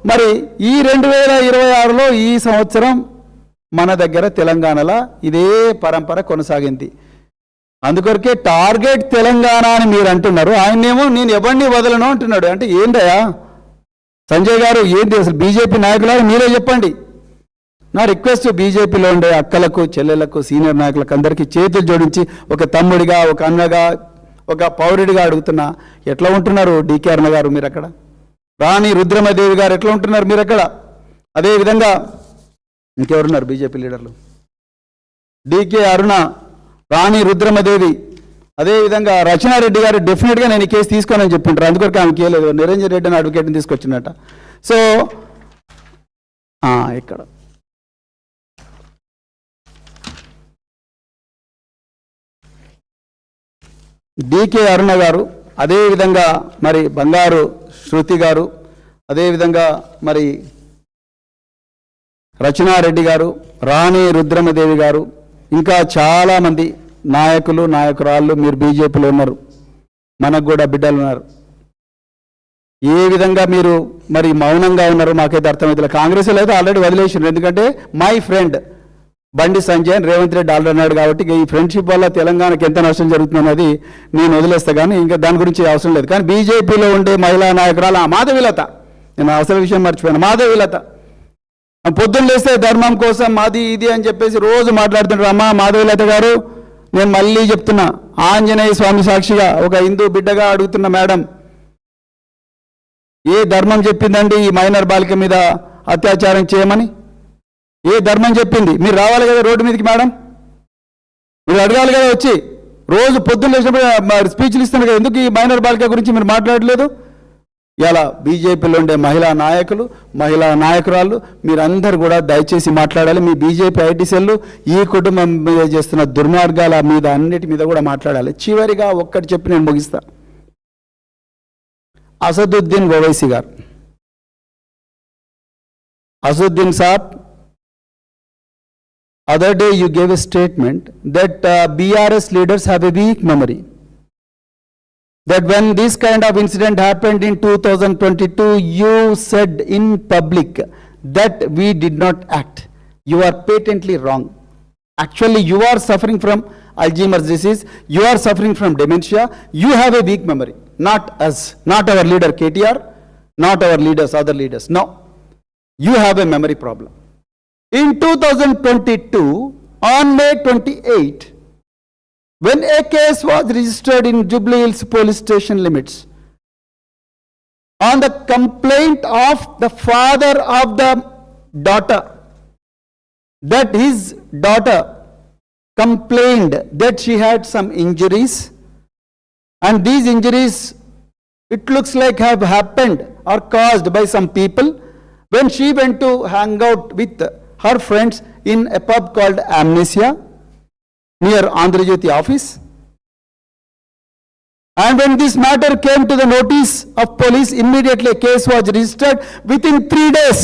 మరి ఈ 2026లో ఈ సంవత్సరం మన దగ్గర తెలంగాణలో ఇదే పరంపర కొనసాగింది. అందుకొరకే టార్గెట్ తెలంగాణ అని మీరు అంటున్నారు. ఆయనేమో నేను ఎవరిని వదలను అంటున్నాడు. అంటే ఏంటయా సంజయ్ గారు, ఏంటి అసలు బీజేపీ నాయకులాగా మీరే చెప్పండి. నా రిక్వెస్ట్ బీజేపీలో ఉండే అక్కలకు, చెల్లెలకు, సీనియర్ నాయకులకు అందరికీ చేతులు జోడించి ఒక తమ్ముడిగా, ఒక అన్నగా, ఒక పౌరుడిగా అడుగుతున్నా, ఎట్లా ఉంటున్నారు డికే అరుణ గారు మీరు అక్కడ? రాణి రుద్రమదేవి గారు ఎట్లా ఉంటున్నారు మీరు అక్కడ? అదేవిధంగా ఇంకెవరున్నారు బీజేపీ లీడర్లు? డికే అరుణ, రాణి రుద్రమదేవి, అదేవిధంగా రచనారెడ్డి గారు డెఫినెట్గా నేను ఈ కేసు తీసుకోనని చెప్పింటారు. అందుకొరకు ఆమె కేలేదు, నిరంజన్ రెడ్డి అని అడ్వకేట్ని తీసుకొచ్చినట్ట. సో ఇక్కడ డికే అరుణ గారు, అదేవిధంగా మరి బంగారు శృతి గారు, అదేవిధంగా మరి రచనారెడ్డి గారు, రాణి రుద్రమదేవి గారు, ఇంకా చాలామంది నాయకులు నాయకురాళ్ళు మీరు బీజేపీలో ఉన్నారు, మనకు కూడా బిడ్డలు ఉన్నారు. ఏ విధంగా మీరు మరి మౌనంగా ఉన్నారు మాకైతే అర్థమవుతుంది. కాంగ్రెస్లో అయితే ఆల్రెడీ వదిలేసినారు, ఎందుకంటే my friend Bandi Sanjay Revanth Reddy already అన్నాడు కాబట్టి ఈ ఫ్రెండ్షిప్ వల్ల తెలంగాణకి ఎంత నష్టం జరుగుతుందన్నది నేను వదిలేస్తా, కానీ ఇంకా దాని గురించి అవసరం లేదు. కానీ బీజేపీలో ఉండే మహిళా నాయకురాలు మాధవీలత, నేను అసలు విషయం మర్చిపోయాను, మాధవీలత పొద్దున్న లేస్తే ధర్మం కోసం మాది ఇది అని చెప్పేసి రోజు మాట్లాడుతుంటారు. అమ్మ మాధవీలత గారు, నేను మళ్ళీ చెప్తున్నా, ఆంజనేయ స్వామి సాక్షిగా ఒక హిందూ బిడ్డగా అడుగుతున్న మేడం, ఏ ధర్మం చెప్పిందండి ఈ మైనర్ బాలిక మీద అత్యాచారం చేయమని? ఏ ధర్మం చెప్పింది? మీరు రావాలి కదా రోడ్డు మీదకి మేడం, మీరు అడగాలి కదా వచ్చి. రోజు పొద్దున్న లేచినప్పుడు స్పీచ్లు ఇస్తున్నారు కదా, ఎందుకు ఈ మైనర్ బాలిక గురించి మీరు మాట్లాడలేదు? ఇలా బీజేపీలో ఉండే మహిళా నాయకులు మహిళా నాయకురాళ్ళు మీరందరూ కూడా దయచేసి మాట్లాడాలి. మీ బీజేపీ ఐటీ సెల్లు ఈ కుటుంబం మీద చేస్తున్న దుర్మార్గాల మీద అన్నిటి మీద కూడా మాట్లాడాలి. చివరిగా ఒక్కటి చెప్పి నేను ముగిస్తా. అసదుద్దీన్ ఓవైసీ గారు, అసదుద్దీన్ సాబ్, other day you gave a statement that BRS leaders have a weak memory. That when this kind of incident happened in 2022, you said in public that we did not act. You are patently wrong. Actually, you are suffering from Alzheimer's disease. You are suffering from dementia. You have a weak memory. Not us, not our leader KTR, not our leaders, other leaders. No, you have a memory problem. In 2022, on May 28, when a case was registered in Jubilee Hills police station limits on the complaint of the father of the daughter, that his daughter complained that she had some injuries, and these injuries, it looks like have happened or caused by some people when she went to hang out with her friends in a pub called Amnesia near Andhra Jyoti office. And when this matter came to the notice of police, immediately a case was registered. Within 3 days,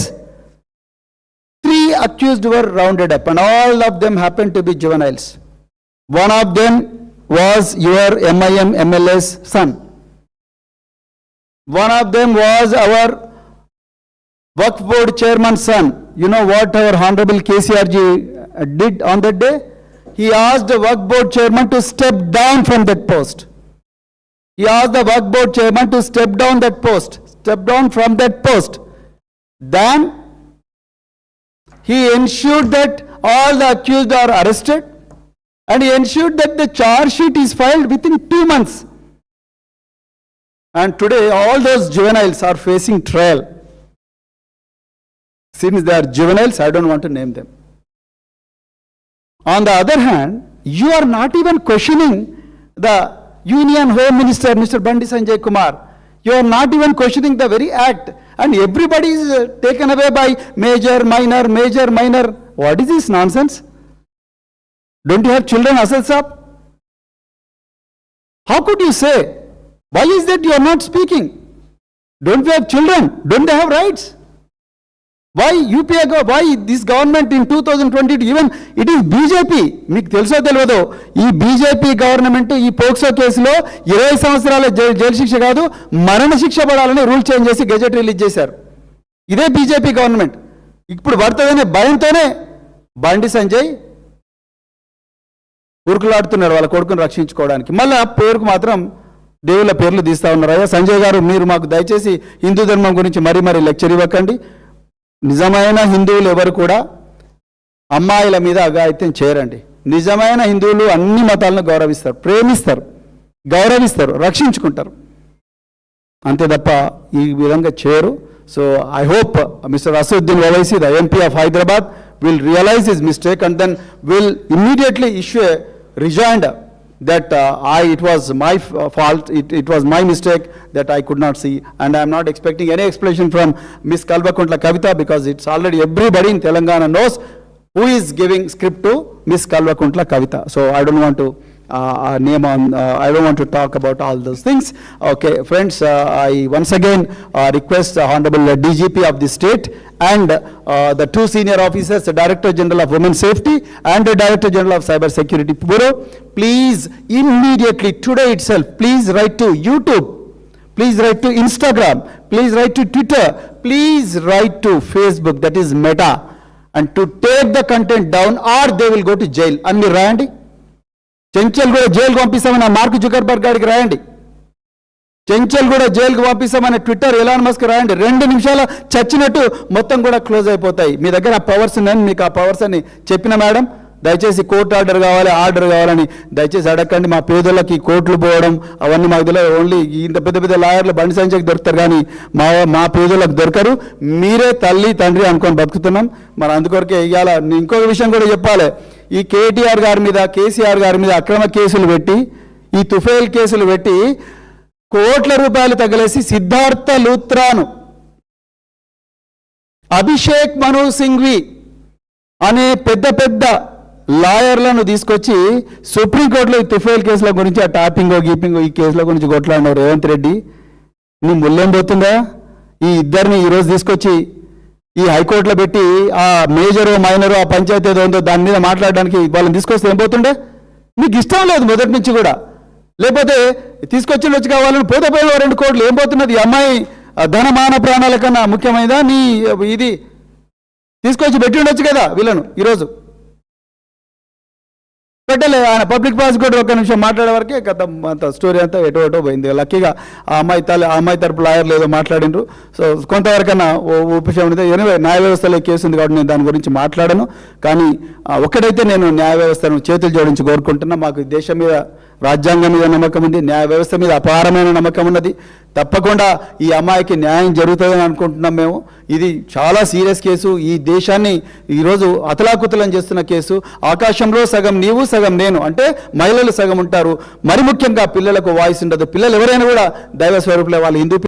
3 accused were rounded up, and all of them happened to be juveniles. One of them was your MIM MLA's son. One of them was our Waqf board chairman's son. You know what our Honorable KCR ji did on that day? He asked the Waqf board chairman to step down from that post. He asked the Waqf board chairman to step down from that post. Then he ensured that all the accused are arrested, and he ensured that the charge sheet is filed within 2 months. And today all those juveniles are facing trial. Since they are juveniles, I don't want to name them. On the other hand, you are not even questioning the Union Home Minister, Mr. Bandi Sanjay Kumar. You are not even questioning the very act, and everybody is taken away by major, minor, major, minor. What is this nonsense? Don't you have children, Asad Saab? How could you say? Why is that you are not speaking? Don't we have children? Don't they have rights? Why UPA, why this government in 2022, even it is BJP, మీకు తెలుసో తెలియదో, ఈ BJP government ఈ POCSO కేసులో 20 సంవత్సరాల jail శిక్ష కాదు మరణ శిక్ష పడాలని రూల్ చేంజ్ చేసి గెజెట్ రిలీజ్ చేశారు. ఇదే బీజేపీ గవర్నమెంట్. ఇప్పుడు పడుతుందనే భయంతోనే బండి సంజయ్ ఉరుకులాడుతున్నారు వాళ్ళ కొడుకును రక్షించుకోవడానికి. మళ్ళీ ఆ పేరుకు మాత్రం దేవుళ్ళ పేర్లు తీస్తా ఉన్నారు. అయ్యా సంజయ్ గారు, మీరు మాకు దయచేసి హిందూ ధర్మం గురించి మరీ లెక్చర్ ఇవ్వకండి. నిజమైన హిందువులు ఎవరు కూడా అమ్మాయిల మీద అఘాయిత్యం చేయరండి. నిజమైన హిందువులు అన్ని మతాలను గౌరవిస్తారు, ప్రేమిస్తారు, గౌరవిస్తారు, రక్షించుకుంటారు, అంతే తప్ప ఈ విధంగా చేయరు. So I hope mister Asaduddin Owaisi, the MP of Hyderabad, will realize his mistake and then will immediately issue a rejoinder that it was my fault, it was my mistake that I could not see, and I am not expecting any explanation from Ms. Kalvakuntla Kavita, because it's already everybody in Telangana knows who is giving script to Ms. Kalvakuntla Kavita. So I don't want to I don't want to talk about all those things. Okay, friends, I once again request the Honorable DGP of the state and the two senior officers, the Director General of Women Safety and the Director General of Cyber Security Bureau, please immediately today itself, please write to YouTube, please write to Instagram, please write to Twitter, please write to Facebook, that is Meta, and to take the content down or they will go to jail. And మీరు రాయండి, చెంచల్ కూడా జైలుకు పంపిస్తామని mark Zuckerberg గారికి రాయండి, చెంచల్ కూడా జైలుకు పంపిస్తామని ట్విట్టర్ ఎలాన్ మస్క్ రాయండి. 2 నిమిషాలు చచ్చినట్టు మొత్తం కూడా క్లోజ్ అయిపోతాయి. మీ దగ్గర ఆ పవర్స్ ఉన్నాయని మీకు ఆ పవర్స్ అని చెప్పిన మేడం, దయచేసి కోర్టు ఆర్డర్ కావాలని దయచేసి అడగండి. మా పేదోళ్ళకి కోర్టులు పోవడం అవన్నీ మాకు తెలియదు. ఓన్లీ ఇంత పెద్ద పెద్ద లాయర్లు బండి సంజయ్కి దొరుకుతారు కానీ మా పేదోళ్ళకి దొరకరు. మీరే తల్లి తండ్రి అనుకొని బతుకుతున్నాం. మరి అందుకొరకే ఇవాళ ఇంకొక విషయం కూడా చెప్పాలి. ఈ కేటీఆర్ గారి మీద, కేసీఆర్ గారి మీద అక్రమ కేసులు పెట్టి, ఈ తుఫేల్ కేసులు పెట్టి కోట్ల రూపాయలు తగలేసి సిద్ధార్థ లూత్రాను, అభిషేక్ మను సింఘ్వి అనే పెద్ద పెద్ద లాయర్లను తీసుకొచ్చి సుప్రీంకోర్టులో ఈ తుఫేల్ కేసుల గురించి, ఆ టాపింగ్ గీపింగ్ ఈ కేసుల గురించి కొట్లాడినావు రేవంత్ రెడ్డి. నీ ముళ్ళేం పోతుందా? ఈ ఇద్దరిని ఈరోజు తీసుకొచ్చి ఈ హైకోర్టులో పెట్టి ఆ మేజరు మైనరు ఆ పంచాయతీ ఏదో ఉందో దాని మీద మాట్లాడడానికి వాళ్ళని తీసుకొస్తే ఏం పోతుండే? మీకు ఇష్టం లేదు మొదటి నుంచి కూడా, లేకపోతే తీసుకొచ్చి వచ్చి కావాలని పోతే 2 కోట్లు ఏం పోతున్నది? ఈ అమ్మాయి ధనమాన ప్రాణాల కన్నా ముఖ్యమైనదా నీ ఇది? తీసుకొచ్చి పెట్టి ఉండొచ్చు కదా వీళ్ళను. ఈరోజు పెట్టలే, ఆయన పబ్లిక్ ప్రాసిక్యూటర్ 1 నిమిషం మాట్లాడే వరకే గత అంత స్టోరీ అంతా ఎటో పోయింది. లక్కీగా ఆ అమ్మాయి తరపు లాయర్లు ఏదో మాట్లాడినరు. సో కొంతవరకన్నా ఉపశమనం. ఎనివే న్యాయ వ్యవస్థలో కేసు ఉంది కాబట్టి నేను దాని గురించి మాట్లాడను. కానీ ఒక్కడైతే నేను న్యాయ వ్యవస్థను చేతులు జోడించి కోరుకుంటున్నా. మాకు దేశం మీద, రాజ్యాంగం మీద నమ్మకం ఉంది, న్యాయ వ్యవస్థ మీద అపారమైన నమ్మకం ఉన్నది. తప్పకుండా ఈ అమ్మాయికి న్యాయం జరుగుతుందని అనుకుంటున్నాం మేము. ఇది చాలా సీరియస్ కేసు. ఈ దేశాన్ని ఈరోజు అతలాకుతలం చేస్తున్న కేసు. ఆకాశంలో సగం నీవు సగం నేను, అంటే మహిళలు సగం ఉంటారు. మరి ముఖ్యంగా పిల్లలకు వాయిస్ ఉండదు. పిల్లలు ఎవరైనా కూడా దైవ స్వరూపులే. వాళ్ళు హిందూ